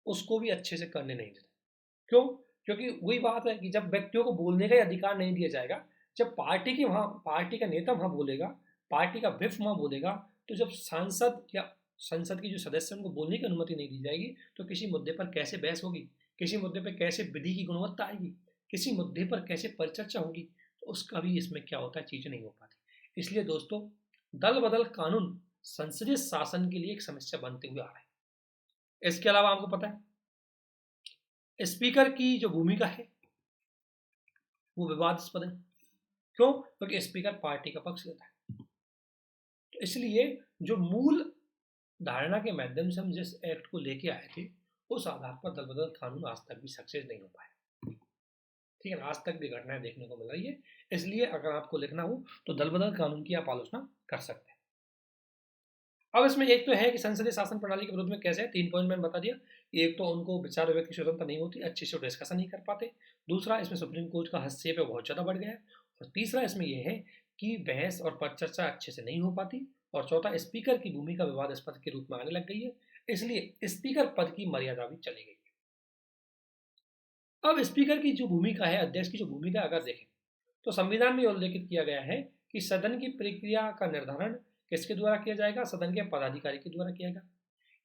उसको भी अच्छे से करने नहीं देते। क्यों? क्योंकि वही बात है कि जब व्यक्तियों को बोलने का अधिकार नहीं दिया जाएगा, जब पार्टी की वहां पार्टी का नेता वहां बोलेगा, पार्टी का व्हिप वहां बोलेगा, तो जब सांसद या संसद के जो सदस्य उनको बोलने की अनुमति नहीं दी जाएगी, तो किसी मुद्दे पर कैसे बहस होगी, किसी मुद्दे पर कैसे विधि की गुणवत्ता आएगी, किसी मुद्दे पर कैसे परिचर्चा होगी, तो उसका भी इसमें क्या होता है, चीजें नहीं हो पाती। इसलिए दोस्तों, दल बदल कानून संसदीय शासन के लिए एक समस्या बनते हुए आ रहा है। इसके अलावा आपको पता है स्पीकर की जो भूमिका है वो विवादास्पद है। क्यों? क्योंकि स्पीकर पार्टी का पक्ष लेता है। तो इसलिए जो मूल धारणा के माध्यम से हम जिस एक्ट को लेके आए थे, उस आधार पर दल बदल कानून आज तक भी सक्सेस नहीं हो पाया। ठीक है ना, आज तक भी घटनाएं देखने को मिल रही है। इसलिए अगर आपको लिखना हो तो दल बदल कानून की आप आलोचना कर सकते हैं। अब इसमें एक तो है कि संसदीय शासन प्रणाली के विरोध में कैसे है, 3 पॉइंट मैंने बता दिया। एक तो उनको विचार अभिव्यक्ति की स्वतंत्रता नहीं होती, अच्छे से डिस्कशन नहीं कर पाते। दूसरा, इसमें सुप्रीम कोर्ट का हस्तक्षेप है बहुत ज़्यादा बढ़ गया है। और तीसरा इसमें यह है कि बहस और परिचर्चा अच्छे से नहीं हो पाती। और चौथा, स्पीकर की भूमिका विवादास्पद के रूप में आने लग गई है, इसलिए स्पीकर पद की मर्यादा भी चली गई है। अब स्पीकर की जो भूमिका है, अध्यक्ष की जो भूमिका अगर देखें तो संविधान में उल्लेखित किया गया है कि सदन की प्रक्रिया का निर्धारण किसके द्वारा किया जाएगा, सदन के पदाधिकारी के द्वारा किया जाएगा।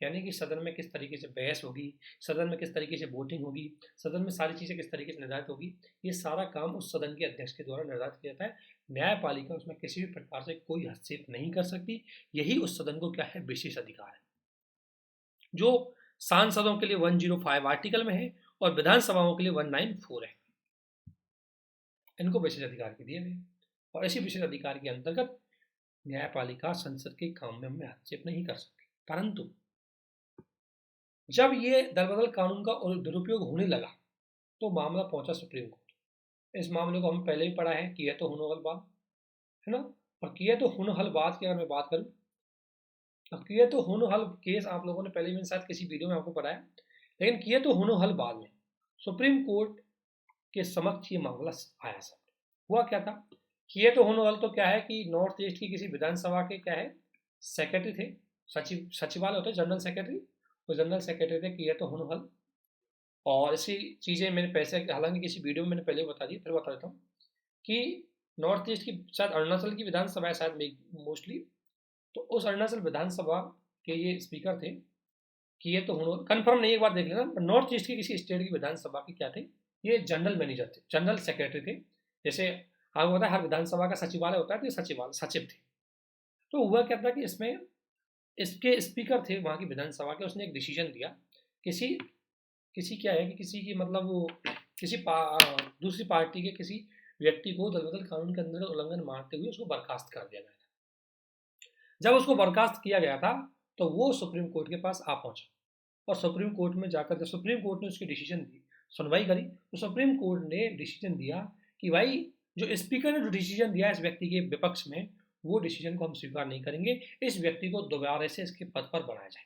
यानी कि सदन में किस तरीके से बहस होगी, सदन में किस तरीके से वोटिंग होगी, सदन में सारी चीज़ें किस तरीके से निर्धारित होगी, ये सारा काम उस सदन के अध्यक्ष के द्वारा निर्धारित किया जाता है। न्यायपालिका उसमें किसी भी प्रकार से कोई हस्तक्षेप नहीं कर सकती। यही उस सदन को क्या है, विशेष अधिकार है, जो सांसदों के लिए 105 आर्टिकल में है और विधानसभाओं के लिए 194 है। इनको विशेष अधिकार के दिए गए और इसी विशेष अधिकार के अंतर्गत न्यायपालिका संसद के काम में हस्तक्षेप नहीं कर सकती। परंतु जब ये दल बदल कानून का दुरुपयोग होने लगा तो मामला पहुंचा सुप्रीम कोर्ट। इस मामले को हम पहले ही पढ़ा है, किया तो हुनहल बाद, है ना। और किया तो हुनहल बाद की अगर मैं बात करूं, अब किया तो हुनहल केस आप लोगों ने पहले भी शायद किसी वीडियो में आपको पढ़ाया, लेकिन किया तो हुनहल बाद में सुप्रीम कोर्ट के समक्ष ये मामला आया। सब हुआ क्या था, किए तो होनहल तो क्या है कि नॉर्थ ईस्ट की किसी विधानसभा के क्या है सेक्रेटरी थे, सचिवालय होते जनरल सेक्रेटरी, वो जनरल सेक्रेटरी थे किए तो होनहल। और इसी चीज़ें मैंने पैसे, हालांकि किसी वीडियो में मैंने पहले बता दी, फिर बता देता हूँ कि नॉर्थ ईस्ट की शायद अरुणाचल की विधानसभा है शायद मोस्टली, तो उस अरुणाचल विधानसभा के ये स्पीकर थे किए तो होनहल, कन्फर्म नहीं, एक बार देख लेना। नॉर्थ ईस्ट की किसी स्टेट की विधानसभा के क्या थे, ये जनरल मैनेजर थे, जनरल सेक्रेटरी थे। जैसे आपको पता है हर विधानसभा का सचिवालय होता है, तो ये सचिव थे। तो हुआ क्या था कि इसमें इसके स्पीकर थे वहाँ की विधानसभा के, उसने एक डिसीजन दिया, किसी किसी क्या है कि किसी की मतलब वो किसी दूसरी पार्टी के किसी व्यक्ति को दल बदल कानून के अंदर उल्लंघन मारते हुए उसको बर्खास्त कर दिया गया था। जब उसको बर्खास्त किया गया था तो वो सुप्रीम कोर्ट के पास आ पहुंचा और सुप्रीम कोर्ट में जाकर जब सुप्रीम कोर्ट ने उसकी डिसीजन दी, सुनवाई करी, तो सुप्रीम कोर्ट ने डिसीजन दिया कि भाई जो स्पीकर ने जो डिसीजन दिया इस व्यक्ति के विपक्ष में, वो डिसीजन को हम स्वीकार नहीं करेंगे, इस व्यक्ति को दोबारा से इसके पद पर बनाया जाए।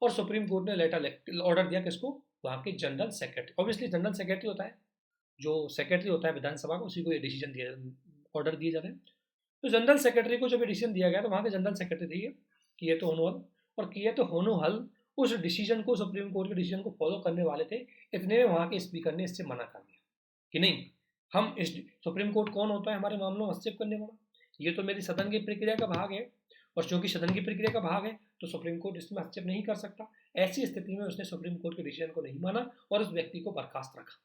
और सुप्रीम कोर्ट ने लेटर ऑर्डर दिया किसको, वहाँ के general secretary, obviously general secretary होता है, जो सेक्रेटरी होता है विधानसभा का, उसी को ये डिसीजन दिया, ऑर्डर दिए जाते हैं। तो जनरल सेक्रेटरी को जब ये डिसीजन दिया गया तो वहाँ के जनरल सेक्रेटरी थे किए तो होनहल, और किए तो होनहल उस डिसीजन को, सुप्रीम कोर्ट के डिसीजन को फॉलो करने वाले थे। इतने में वहाँ के स्पीकर ने इससे मना कर दिया कि नहीं, हम इस सुप्रीम कोर्ट कौन होता है हमारे मामलों में हस्तक्षेप करने वाला, ये तो मेरी सदन की प्रक्रिया का भाग है, और चूंकि सदन की प्रक्रिया का भाग है तो सुप्रीम कोर्ट इसमें हस्तक्षेप नहीं कर सकता। ऐसी स्थिति में उसने सुप्रीम कोर्ट के डिसीजन को नहीं माना और उस व्यक्ति को बर्खास्त रखा।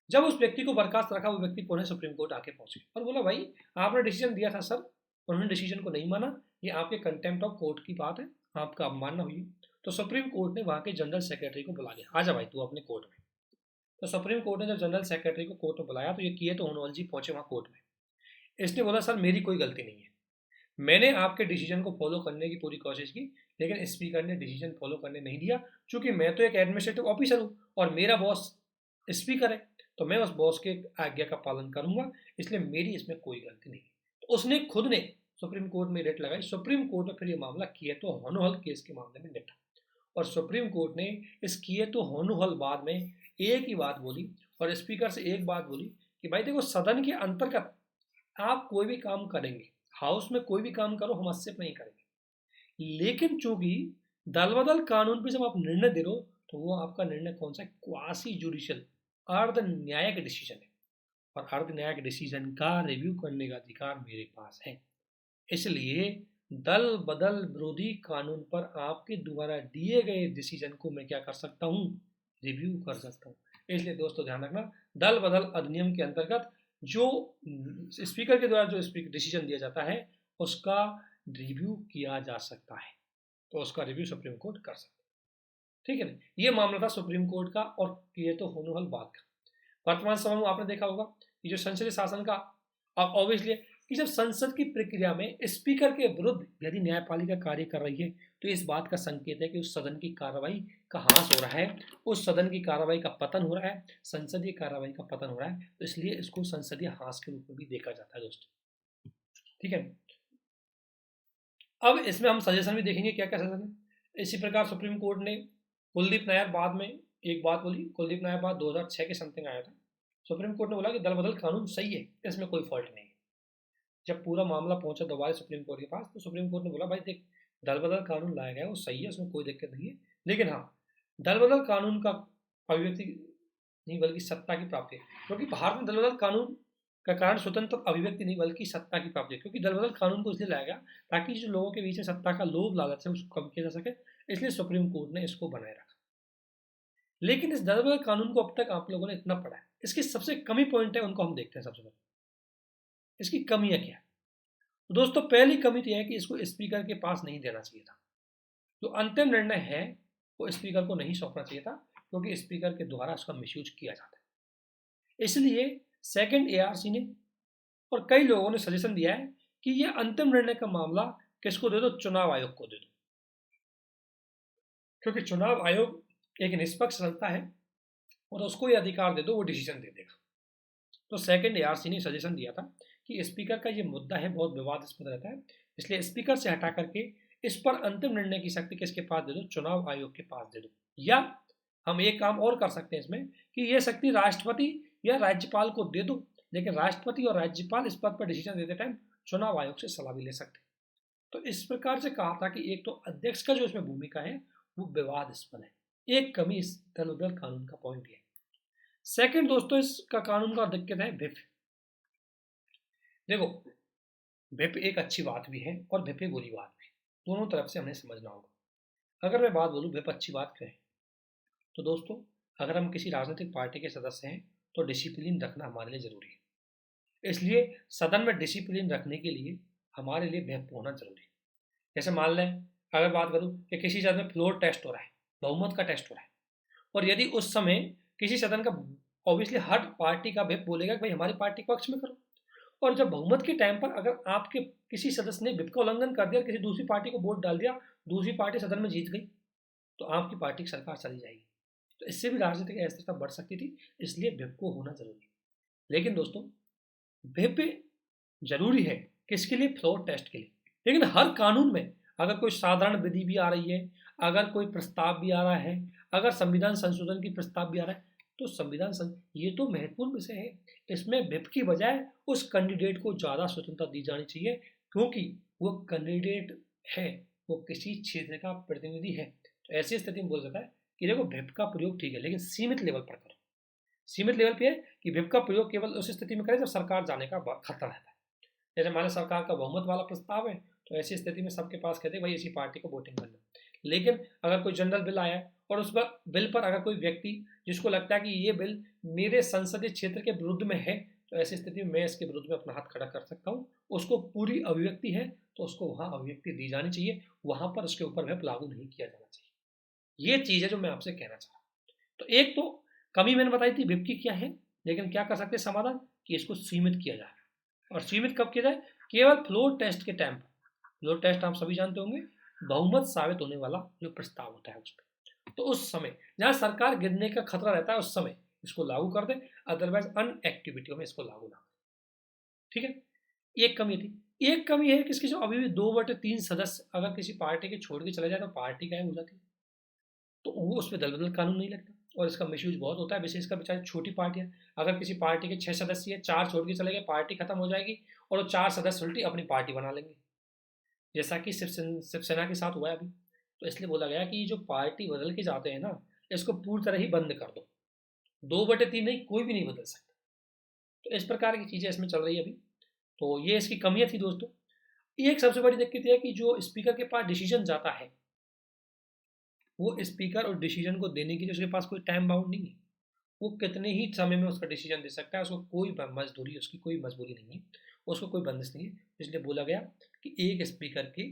जब उस व्यक्ति को बर्खास्त रखा, वो व्यक्ति पुणे सुप्रीम कोर्ट आके पहुंचे और बोला भाई आपने डिसीजन दिया था सर, उन्होंने डिसीजन को नहीं माना, ये आपके कंटेम्प्ट ऑफ कोर्ट की बात है, आपका अवमानना हुई। तो सुप्रीम कोर्ट ने वहाँ के जनरल सेक्रेटरी को बुला लिया, आजा भाई तू अपने कोर्ट में। तो सुप्रीम कोर्ट ने जब जनरल सेक्रेटरी को कोर्ट में बुलाया तो ये किए तो होनहल जी पहुंचे वहाँ कोर्ट में। इसने बोला सर मेरी कोई गलती नहीं है, मैंने आपके डिसीजन को फॉलो करने की पूरी कोशिश की, लेकिन स्पीकर ने डिसीजन फॉलो करने नहीं दिया। चूंकि मैं तो एक एडमिनिस्ट्रेटिव ऑफिसर हूँ और मेरा बॉस स्पीकर है, तो मैं उस बॉस के आज्ञा का पालन करूंगा, इसलिए मेरी इसमें कोई गलती नहीं। तो उसने खुद ने सुप्रीम कोर्ट में रेट लगाई, सुप्रीम कोर्ट ने फिर ये मामला किए तो होनहल केस के मामले में निपटा, और सुप्रीम कोर्ट ने इस किए तो होनहल बाद में एक ही बात बोली और स्पीकर से एक बात बोली कि भाई देखो सदन के अंतर्गत आप कोई भी काम करेंगे, हाउस में कोई भी काम करो, हम हस्तक्षेप नहीं करेंगे, लेकिन चूंकि दल बदल कानून पे जब आप निर्णय दे रहे हो तो वो आपका निर्णय कौन सा है, क्वासी जुडिशियल अर्ध न्यायिक डिसीजन है, और अर्ध न्यायिक डिसीजन का रिव्यू करने का अधिकार मेरे पास है। इसलिए दल बदल विरोधी कानून पर आपके द्वारा दिए गए डिसीजन को मैं क्या कर सकता हूँ, रिव्यू कर सकता हूँ। इसलिए दोस्तों ध्यान रखना, दल बदल अधिनियम के अंतर्गत जो स्पीकर के द्वारा जो डिसीजन दिया जाता है उसका रिव्यू किया जा सकता है, तो उसका रिव्यू सुप्रीम कोर्ट कर सकता है। ठीक है ना, ये मामला था सुप्रीम कोर्ट का और किए तो होनहल बाद का। वर्तमान समय में आपने देखा होगा कि जो संसदीय शासन का, अब ऑब्वियसली कि जब संसद की प्रक्रिया में स्पीकर के विरुद्ध यदि न्यायपालिका कार्य कर रही है तो इस बात का संकेत है कि उस सदन की कार्रवाई का ह्रास हो रहा है, उस सदन की कार्रवाई का पतन हो रहा है, संसदीय कार्रवाई का पतन हो रहा है। तो इसलिए इसको संसदीय ह्रास के रूप में भी देखा जाता है दोस्तों। ठीक है, अब इसमें हम सजेशन भी देखेंगे क्या क्या सजेशन है। इसी प्रकार सुप्रीम कोर्ट ने कुलदीप नायर बाद में एक बात बोली, कुलदीप नायर बाद 2006 के समथिंग आया था। सुप्रीम कोर्ट ने बोला कि दल बदल कानून सही है, इसमें कोई फॉल्ट नहीं है। जब पूरा मामला पहुंचा दोबारा सुप्रीम कोर्ट के पास तो सुप्रीम कोर्ट ने बोला भाई देख, दल बदल कानून लाया गया वो सही है, उसमें कोई दिक्कत नहीं है, लेकिन हाँ दल बदल कानून का अभिव्यक्ति नहीं बल्कि सत्ता की प्राप्ति है, क्योंकि भारत में दल बदल कानून का कारण स्वतंत्र अभिव्यक्ति नहीं बल्कि सत्ता की प्राप्ति है। क्योंकि दल बदल कानून को इसलिए लाया गया ताकि जो लोगों के बीच में सत्ता का लोभ लालच है उसको कम किया जा सके, इसलिए सुप्रीम कोर्ट ने इसको बनाए रखा। लेकिन इस दल बदल कानून को अब तक आप लोगों ने इतना पढ़ा है, इसकी सबसे कमी पॉइंट है उनको हम देखते हैं। सबसे पहले इसकी कमियां क्या है? तो दोस्तों पहली कमी तो यह है कि इसको स्पीकर के पास नहीं देना चाहिए था। जो अंतिम निर्णय है वो स्पीकर को नहीं सौंपना चाहिए था, क्योंकि स्पीकर के द्वारा इसका मिसयूज किया जाता है। इसलिए सेकंड एआरसी ने और कई लोगों ने सजेशन दिया है कि यह अंतिम निर्णय का मामला किसको दे दो, चुनाव आयोग को दे दो, क्योंकि चुनाव आयोग एक निष्पक्ष संस्था है और उसको ये अधिकार दे दो, वो डिसीजन दे देगा। तो सेकंड एआरसी ने सजेशन दिया था कि स्पीकर का ये मुद्दा है बहुत विवादास्पद रहता है, इसलिए स्पीकर से हटा करके इस पर अंतिम निर्णय की शक्ति किसके पास दे दो, चुनाव आयोग के पास दे दो। या हम एक काम और कर सकते हैं इसमें कि यह शक्ति राष्ट्रपति या राज्यपाल को दे दो, लेकिन राष्ट्रपति और राज्यपाल इस पद पर डिसीजन देते टाइम चुनाव आयोग से सलाह भी ले सकते हैं। तो इस प्रकार से कहा था कि एक तो अध्यक्ष का जो इसमें भूमिका है वो विवादास्पद है। एक कमी इस दल बदल कानून का पॉइंट है। सेकंड दोस्तों इसका कानून का दिक्कत है व्हिप। देखो व्हिप एक अच्छी बात भी है और व्हिप एक बुरी बात भी है, दोनों तरफ से हमें समझना होगा। अगर मैं बात बोलूँ व्हिप अच्छी बात क्यों है, तो दोस्तों अगर हम किसी राजनीतिक पार्टी के सदस्य हैं तो डिसिप्लिन रखना हमारे लिए जरूरी है। इसलिए सदन में डिसिप्लिन रखने के लिए हमारे लिए व्हिप होना जरूरी है। जैसे मान लें अगर बात करूँ कि किसी सदन में फ्लोर टेस्ट हो रहा है, बहुमत का टेस्ट हो रहा है, और यदि उस समय किसी सदन का ऑब्वियसली हर पार्टी का व्हिप बोलेगा कि भाई हमारी पार्टी के पक्ष में करो, और जब बहुमत के टाइम पर अगर आपके किसी सदस्य ने व्हिप का उल्लंघन कर दिया, किसी दूसरी पार्टी को वोट डाल दिया, दूसरी पार्टी सदन में जीत गई, तो आपकी पार्टी की सरकार चली जाएगी। तो इससे भी राजनीतिक अस्थिरता बढ़ सकती थी, इसलिए व्हिप को होना जरूरी है। लेकिन दोस्तों व्हिप जरूरी है किसके लिए, फ्लोर टेस्ट के लिए। लेकिन हर कानून में अगर कोई साधारण विधि भी आ रही है, अगर कोई प्रस्ताव भी आ रहा है, अगर संविधान संशोधन की प्रस्ताव भी आ रहा है, तो ये तो महत्वपूर्ण विषय है, इसमें व्हिप की बजाय उस कैंडिडेट को ज़्यादा स्वतंत्रता दी जानी चाहिए, क्योंकि वो कैंडिडेट है, वो किसी क्षेत्र का प्रतिनिधि है। तो ऐसी स्थिति में बोल सकता है कि देखो व्हिप का प्रयोग ठीक है लेकिन सीमित लेवल पर करो। सीमित लेवल पे है कि व्हिप का प्रयोग केवल उस स्थिति में करें जब सरकार जाने का खतरा रहता है। जैसे मान सरकार का बहुमत वाला प्रस्ताव है तो ऐसी स्थिति में सबके पास कहते हैं भाई इसी पार्टी को वोटिंग करना। लेकिन अगर कोई जनरल बिल आया है और उस बिल पर अगर कोई व्यक्ति जिसको लगता है कि ये बिल मेरे संसदीय क्षेत्र के विरुद्ध में है, तो ऐसी स्थिति में मैं इसके विरुद्ध में अपना हाथ खड़ा कर सकता हूँ। उसको पूरी अभिव्यक्ति है तो उसको वहाँ अभिव्यक्ति दी जानी चाहिए, वहाँ पर उसके ऊपर व्हिप लागू नहीं किया जाना चाहिए। ये चीज़ है जो मैं आपसे कहना चाह रहा हूँ। तो एक तो कमी मैंने बताई थी व्हिप की क्या है, लेकिन क्या कर सकते हैं समाधान कि इसको सीमित किया जाए। और सीमित कब किया जाए, केवल फ्लोर टेस्ट के टाइम पर। फ्लोर टेस्ट आप सभी जानते होंगे, बहुमत साबित होने वाला जो प्रस्ताव होता है उस पर, तो उस समय जहां सरकार गिरने का खतरा रहता है उस समय इसको लागू कर दे, अदरवाइज अन एक्टिविटियों में इसको लागू ना करें। ठीक है, एक कमी थी। एक कमी है किसकी, जो अभी भी 2/3 सदस्य अगर किसी पार्टी के छोड़ के चले जाए तो पार्टी गायब हो जाती है, तो वो उस पर दल बदल कानून नहीं लगता और इसका मिसयूज बहुत होता है, विशेषकर बेचारे छोटी पार्टियां। अगर किसी पार्टी के 6 सदस्य है, 4 छोड़ के चले गए, पार्टी खत्म हो जाएगी और वो 4 सदस्य उल्टी अपनी पार्टी बना लेंगे, जैसा कि शिवसेना के साथ हुआ है अभी। तो इसलिए बोला गया कि जो पार्टी बदल के जाते हैं ना, इसको पूरी तरह ही बंद कर दो, 2/3 नहीं, कोई भी नहीं बदल सकता। तो इस प्रकार की चीज़ें इसमें चल रही है अभी। तो ये इसकी कमियां थी दोस्तों। एक सबसे बड़ी दिक्कत यह है कि जो स्पीकर के पास डिसीजन जाता है, वो स्पीकर और डिसीजन को देने के लिए उसके पास कोई टाइम बाउंड नहीं है। वो कितने ही समय में उसका डिसीजन दे सकता है, उसको कोई मजदूरी, उसकी कोई मजबूरी नहीं है, उसको कोई बंदिश नहीं है। इसलिए बोला गया कि एक स्पीकर की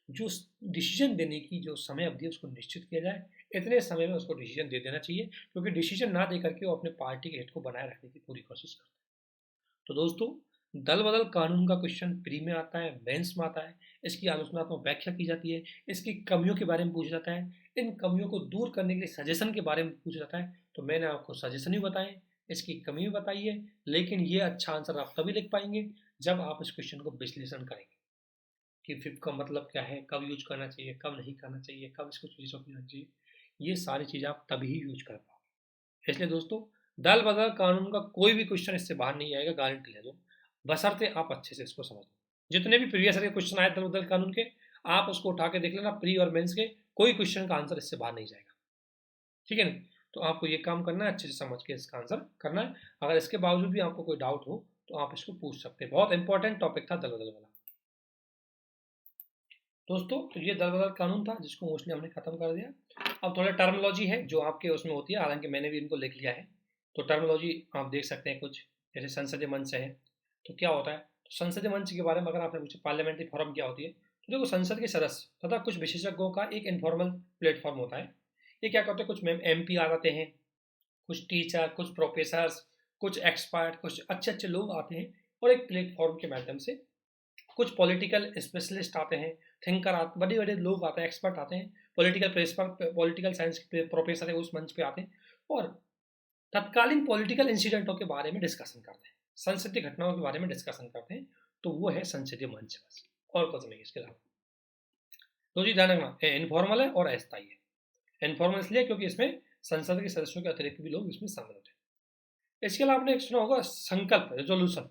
जो डिसीजन देने की जो समय अवधि है उसको निश्चित किया जाए, इतने समय में उसको डिसीजन दे देना चाहिए, क्योंकि डिसीजन ना दे करके वो अपने पार्टी के हित को बनाए रखने की पूरी कोशिश करता है। तो दोस्तों दल बदल कानून का क्वेश्चन प्री में आता है, मेंस में आता है, इसकी आलोचनात्मक व्याख्या की जाती है, इसकी कमियों के बारे में पूछा जाता है, इन कमियों को दूर करने के लिए सजेशन के बारे में पूछा जाता है। तो मैंने आपको सजेशन भी बताए, इसकी कमी भी बताई है, लेकिन ये अच्छा आंसर आप तभी लिख पाएंगे जब आप इस क्वेश्चन को विश्लेषण करेंगे कि फिफ्थ का मतलब क्या है, कब यूज करना चाहिए, कब नहीं करना चाहिए, कब इसको चीज़ ऑफ करना चाहिए। ये सारी चीज़ें आप तभी यूज कर पाओगे। इसलिए दोस्तों, दल बदल कानून का कोई भी क्वेश्चन इससे बाहर नहीं आएगा, गारंटी ले दो, बशर्ते आप अच्छे से इसको समझ लो। जितने भी प्रीवियस ईयर के क्वेश्चन आए दल बदल कानून के, आप उसको उठा के देख लेना, प्री और मेंस के कोई क्वेश्चन का आंसर इससे बाहर नहीं जाएगा। ठीक है ना? तो आपको ये काम करना है, अच्छे से समझ के इसका आंसर करना है। अगर इसके बावजूद भी आपको कोई डाउट हो तो आप इसको पूछ सकते हैं। बहुत इंपॉर्टेंट टॉपिक था दल बदल वाला। दोस्तों, तो ये दल बदल कानून था जिसको मोस्टली हमने खत्म कर दिया। अब थोड़ा टर्मिनोलॉजी है जो आपके उसमें होती है, हालांकि मैंने भी इनको लिख लिया है। तो टर्मिनोलॉजी आप देख सकते हैं कुछ, जैसे संसदीय मंच है, तो क्या होता है? तो संसदीय मंच के बारे में अगर आपने पूछा पार्लियामेंट्री फोरम क्या होती है, तो देखो संसद के सदस्य तथा कुछ विशेषज्ञों का एक इनफॉर्मल प्लेटफॉर्म होता है। ये क्या करते हैं, कुछ MP आ जाते हैं, कुछ टीचर, कुछ प्रोफेसर्स, कुछ एक्सपर्ट, कुछ अच्छे अच्छे लोग आते हैं और एक प्लेटफॉर्म के माध्यम से कुछ पॉलिटिकल स्पेशलिस्ट आते हैं, थिंकर आते, बड़े बड़े लोग आते हैं, एक्सपर्ट आते हैं, पॉलिटिकल साइंस के प्रोफेसर है उस मंच पे आते हैं और तत्कालीन पॉलिटिकल इंसिडेंटों के बारे में डिस्कशन करते हैं, संसदीय घटनाओं के बारे में डिस्कशन करते हैं। तो वो है संसदीय मंच, बस और कुछ नहीं इसके अलावा। तो जी ध्यान रखना, इनफॉर्मल है और अस्थायी है। इनफॉर्मल इसलिए क्योंकि इसमें संसद के सदस्यों के अतिरिक्त भी लोग इसमें शामिल होते हैं। इसके अलावा आपने एक सुना होगा संकल्प, रेजोल्यूशन।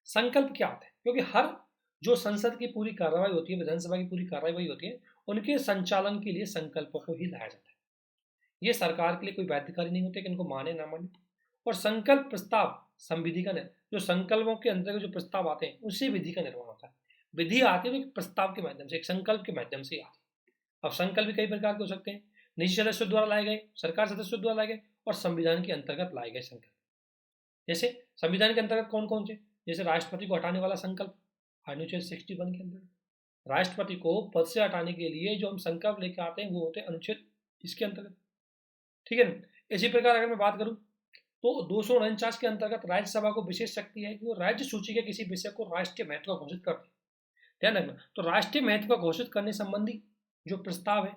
संकल्प क्या होता है? क्योंकि हर जो संसद की पूरी कार्रवाई होती है, विधानसभा की पूरी कार्रवाई होती है, उनके संचालन के लिए संकल्पों को ही लाया जाता है। ये सरकार के लिए कोई बाध्यकारी नहीं होते कि इनको माने ना माने। और संकल्प प्रस्ताव संविधि का जो संकल्पों के अंतर्गत जो प्रस्ताव आते हैं उसी विधि का निर्माण होता है। विधि आती है एक प्रस्ताव के माध्यम से, एक संकल्प के माध्यम से आती है। अब संकल्प भी कई प्रकार के हो सकते हैं, निजी सदस्यों द्वारा लाए गए, सरकार सदस्यों द्वारा लाए गए और संविधान के अंतर्गत लाए गए संकल्प। जैसे संविधान के अंतर्गत कौन कौन से? जैसे राष्ट्रपति को हटाने वाला संकल्प, अनुच्छेद 61 के अंतर्गत। राष्ट्रपति को पद से हटाने के लिए जो हम संकल्प लेकर आते हैं वो होते हैं अनुच्छेद इसके अंतर्गत। ठीक है ना? इसी प्रकार अगर मैं बात करूं तो 249 के अंतर्गत राज्यसभा को विशेष शक्ति है कि वो राज्य सूची के किसी विषय को राष्ट्रीय महत्व का घोषित करती है। ध्यान रखना, तो राष्ट्रीय महत्व का घोषित करने संबंधी जो प्रस्ताव है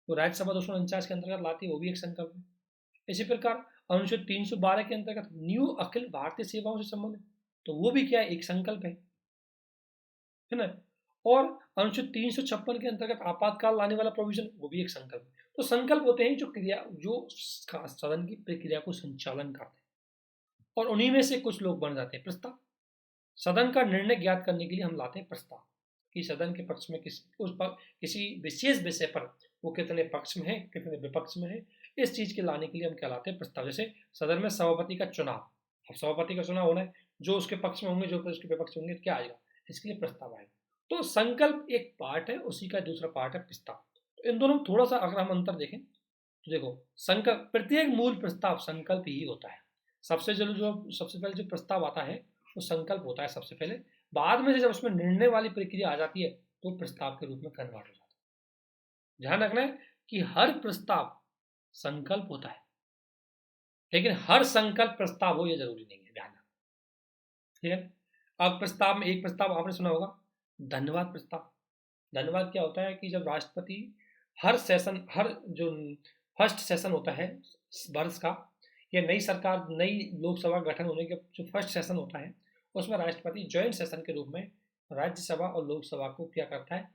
वो राज्यसभा 249 के अंतर्गत लाती है, वो भी एक संकल्प है। इसी प्रकार अनुच्छेद 312 के अंतर्गत न्यू अखिल भारतीय सेवाओं से संबंधित, तो वो भी क्या है, एक संकल्प है ना? और अनुच्छेद 356 के अंतर्गत आपातकाल लाने वाला प्रोविजन, वो भी एक संकल्प है। तो संकल्प होते हैं जो क्रिया, जो सदन की प्रक्रिया को संचालन करते हैं और उन्हीं में से कुछ लोग बन जाते हैं प्रस्ताव। सदन का निर्णय ज्ञात करने के लिए हम लाते हैं प्रस्ताव कि सदन के पक्ष में किसी विशेष विषय पर वो कितने पक्ष में है, कितने विपक्ष में है, इस चीज के लाने के लिए हम क्या लाते हैं, प्रस्ताव। जैसे सदन में सभापति का चुनाव, अब सभापति का चुनाव होना है, जो उसके पक्ष में होंगे, जो उसके विपक्ष होंगे, क्या आएगा, इसके लिए प्रस्ताव आएगा। तो संकल्प एक पार्ट है, उसी का दूसरा पार्ट है प्रस्ताव। तो इन दोनों में थोड़ा सा अगर हम अंतर देखें तो देखो, संकल्प, प्रत्येक मूल प्रस्ताव संकल्प ही होता है। सबसे पहले जो प्रस्ताव आता है वो संकल्प होता है सबसे पहले, बाद में जब उसमें निर्णय वाली प्रक्रिया आ जाती है तो प्रस्ताव के रूप में कन्वर्ट हो जाता है। ध्यान रखना है कि हर प्रस्ताव संकल्प होता है, लेकिन हर संकल्प प्रस्ताव हो ये जरूरी नहीं है, ध्यान रखना। ठीक है? अब प्रस्ताव में एक प्रस्ताव आपने सुना होगा, धन्यवाद प्रस्ताव। धन्यवाद क्या होता है कि जब राष्ट्रपति हर सेशन, हर जो फर्स्ट सेशन होता है वर्ष का, या नई सरकार, नई लोकसभा गठन होने के जो फर्स्ट सेशन होता है, उसमें राष्ट्रपति ज्वाइंट सेशन के रूप में राज्यसभा और लोकसभा को क्या करता है,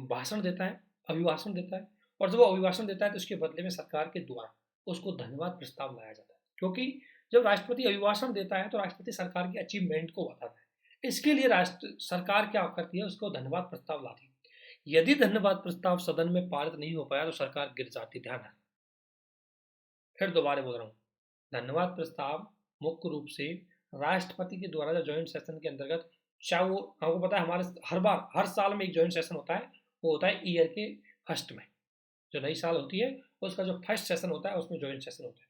भाषण देता है, अभिभाषण देता है। और जब वो अभिभाषण देता है तो उसके बदले में सरकार के द्वारा उसको धन्यवाद प्रस्ताव लाया जाता है। क्योंकि जब राष्ट्रपति अभिभाषण देता है तो राष्ट्रपति सरकार की अचीवमेंट को बताता है। इसके लिए सरकार क्या करती है, उसको धन्यवाद प्रस्ताव लाती है। यदि धन्यवाद प्रस्ताव सदन में पारित नहीं हो पाया तो सरकार गिर जाती। ध्यान है, फिर दोबारा बोल रहा हूँ, धन्यवाद प्रस्ताव मुख्य रूप से राष्ट्रपति के द्वारा जो ज्वाइंट सेशन के अंतर्गत, चाहे वो हमको पता है हमारे हर साल में एक ज्वाइंट सेशन होता है, वो होता है ईयर के फर्स्ट में, जो नई साल होती है उसका जो फर्स्ट सेशन होता है उसमें ज्वाइंट सेशन होता है।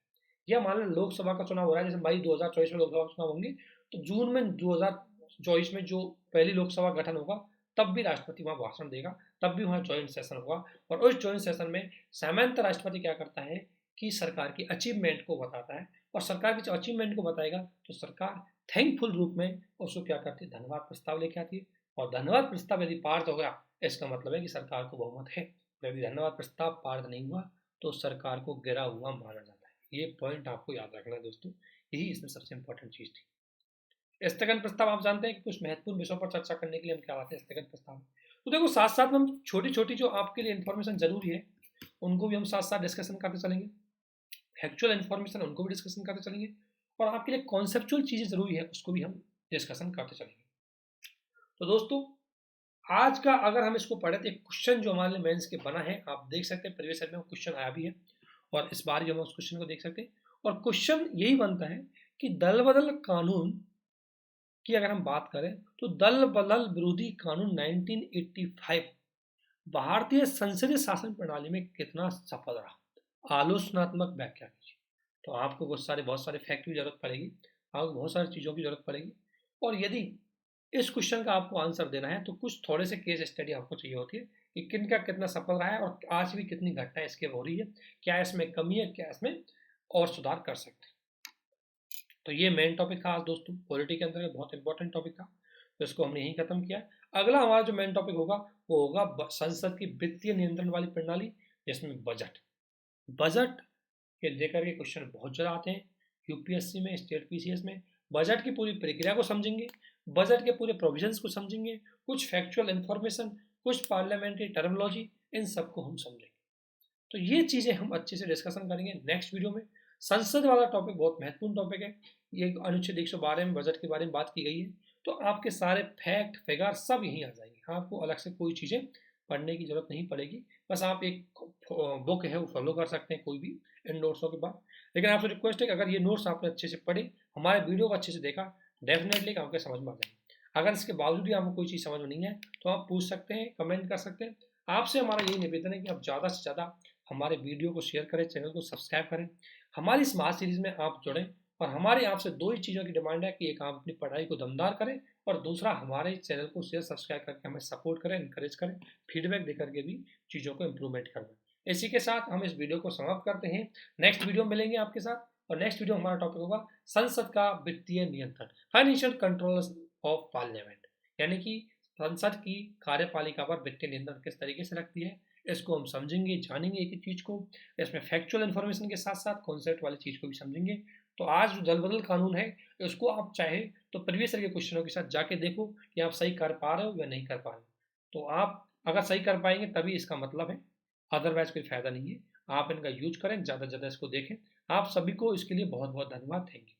या मान लो लोकसभा का चुनाव हो रहा है, जैसे मई 2024 में लोकसभा चुनाव होंगे, तो जून में 2024 में जो पहली लोकसभा गठन होगा तब भी राष्ट्रपति वहां भाषण देगा, तब भी वहां ज्वाइंट सेशन होगा। और उस ज्वाइंट सेशन में सामान्यतः राष्ट्रपति क्या करता है कि सरकार की अचीवमेंट को बताता है, और सरकार की अचीवमेंट को बताएगा तो सरकार थैंकफुल रूप में उसको क्या करती है, धन्यवाद प्रस्ताव लेके आती है। और धन्यवाद प्रस्ताव यदि पारित हो गया, इसका मतलब है कि सरकार को बहुमत है। यदि धन्यवाद प्रस्ताव पारित नहीं हुआ तो सरकार को गिरा हुआ माना जाता है। ये पॉइंट आपको याद रखना है दोस्तों, यही इसमें सबसे इंपॉर्टेंट चीज थी। स्थगन प्रस्ताव आप जानते हैं कि कुछ महत्वपूर्ण विषयों पर चर्चा करने के लिए हम क्या लाते हैं, स्थगन प्रस्ताव। तो देखो साथ साथ में हम छोटी छोटी जो आपके लिए इन्फॉर्मेशन जरूरी है उनको भी हम साथ साथ डिस्कशन करते चलेंगे। फैक्चुअल इन्फॉर्मेशन उनको भी डिस्कशन करते चलेंगे, और आपके लिए कॉन्सेप्चुअल चीजें जरूरी है उसको भी हम डिस्कशन करते चलेंगे। तो दोस्तों आज का अगर हम इसको पढ़े तो एक क्वेश्चन जो हमारे लिए मेंस के बना है, आप देख सकते हैं प्रीवियस ईयर में क्वेश्चन आया भी है और इस बार भी हम उस क्वेश्चन को देख सकते हैं। और क्वेश्चन यही बनता है कि दल बदल कानून की अगर हम बात करें तो दल बदल विरोधी कानून 1985 भारतीय संसदीय शासन प्रणाली में कितना सफल रहा, आलोचनात्मक व्याख्या कीजिए। तो आपको बहुत सारे फैक्ट की जरूरत पड़ेगी, आपको बहुत सारी चीज़ों की जरूरत पड़ेगी। और यदि इस क्वेश्चन का आपको आंसर देना है तो कुछ थोड़े से केस स्टडी आपको चाहिए होती है कि किन का कितना सफल रहा है और आज भी कितनी घटनाएं इसके हो रही है, क्या इसमें कमी है, क्या इसमें और सुधार कर सकते हैं। तो ये मेन टॉपिक था आज दोस्तों, पॉलिटी के अंदर बहुत इंपॉर्टेंट टॉपिक था, तो इसको हमने यहीं खत्म किया। अगला हमारा जो मेन टॉपिक होगा वो होगा संसद की वित्तीय नियंत्रण वाली प्रणाली, जिसमें बजट के लेकर के क्वेश्चन बहुत ज़्यादा आते हैं यूपीएससी में, स्टेट पीसीएस में। बजट की पूरी प्रक्रिया को समझेंगे, बजट के पूरे प्रोविजंस को समझेंगे, कुछ फैक्चुअल इंफॉर्मेशन, कुछ पार्लियामेंट्री टर्मिनोलॉजी, इन सबको हम समझेंगे। तो ये चीज़ें हम अच्छे से डिस्कशन करेंगे नेक्स्ट वीडियो में। संसद वाला टॉपिक बहुत महत्वपूर्ण टॉपिक है, ये अनुच्छेद 112 में बजट के बारे में बात की गई है, तो आपके सारे फैक्ट फिगर सब यहीं आ जाएंगे, आपको अलग से कोई चीज़ें पढ़ने की जरूरत नहीं पड़ेगी। बस आप एक बुक है वो फॉलो कर सकते हैं कोई भी इन नोट्सों के बाद। लेकिन आपसे रिक्वेस्ट है कि अगर ये नोट्स आपने अच्छे से पढ़े, हमारे वीडियो को अच्छे से देखा, डेफिनेटली आपके समझ में आ जाएंगे। अगर इसके बावजूद भी आपको कोई चीज़ समझ में नहीं है तो आप पूछ सकते हैं, कमेंट कर सकते हैं। आपसे हमारा यही निवेदन है कि आप ज़्यादा से ज़्यादा हमारे वीडियो को शेयर करें, चैनल को सब्सक्राइब करें, हमारी स्मार्ट सीरीज में आप जुड़ें। और हमारे आपसे दो ही चीज़ों की डिमांड है कि एक आप अपनी पढ़ाई को दमदार करें और दूसरा हमारे चैनल को शेयर सब्सक्राइब करके हमें सपोर्ट करें, इंकरेज करें, फीडबैक देकर के भी चीज़ों को इम्प्रूवमेंट करना। इसी के साथ हम इस वीडियो को समाप्त करते हैं, नेक्स्ट वीडियो मिलेंगे आपके साथ। और नेक्स्ट वीडियो हमारा टॉपिक होगा संसद का वित्तीय नियंत्रण, फाइनेंशियल कंट्रोल ऑफ पार्लियामेंट, यानी कि संसद की कार्यपालिका पर वित्तीय नियंत्रण किस तरीके से रखती है, इसको हम समझेंगे, जानेंगे एक एक चीज़ को। इसमें फैक्चुअल इन्फॉर्मेशन के साथ साथ कॉन्सेप्ट वाली चीज़ को भी समझेंगे। तो आज जो दल बदल कानून है उसको आप चाहे तो प्रीवियस ईयर के क्वेश्चनों के साथ जाके देखो कि आप सही कर पा रहे हो या नहीं कर पा रहे हो। तो आप अगर सही कर पाएंगे तभी इसका मतलब है, अदरवाइज कोई फायदा नहीं है। आप इनका यूज करें, ज़्यादा से ज़्यादा इसको देखें। आप सभी को इसके लिए बहुत बहुत धन्यवाद, थैंक यू।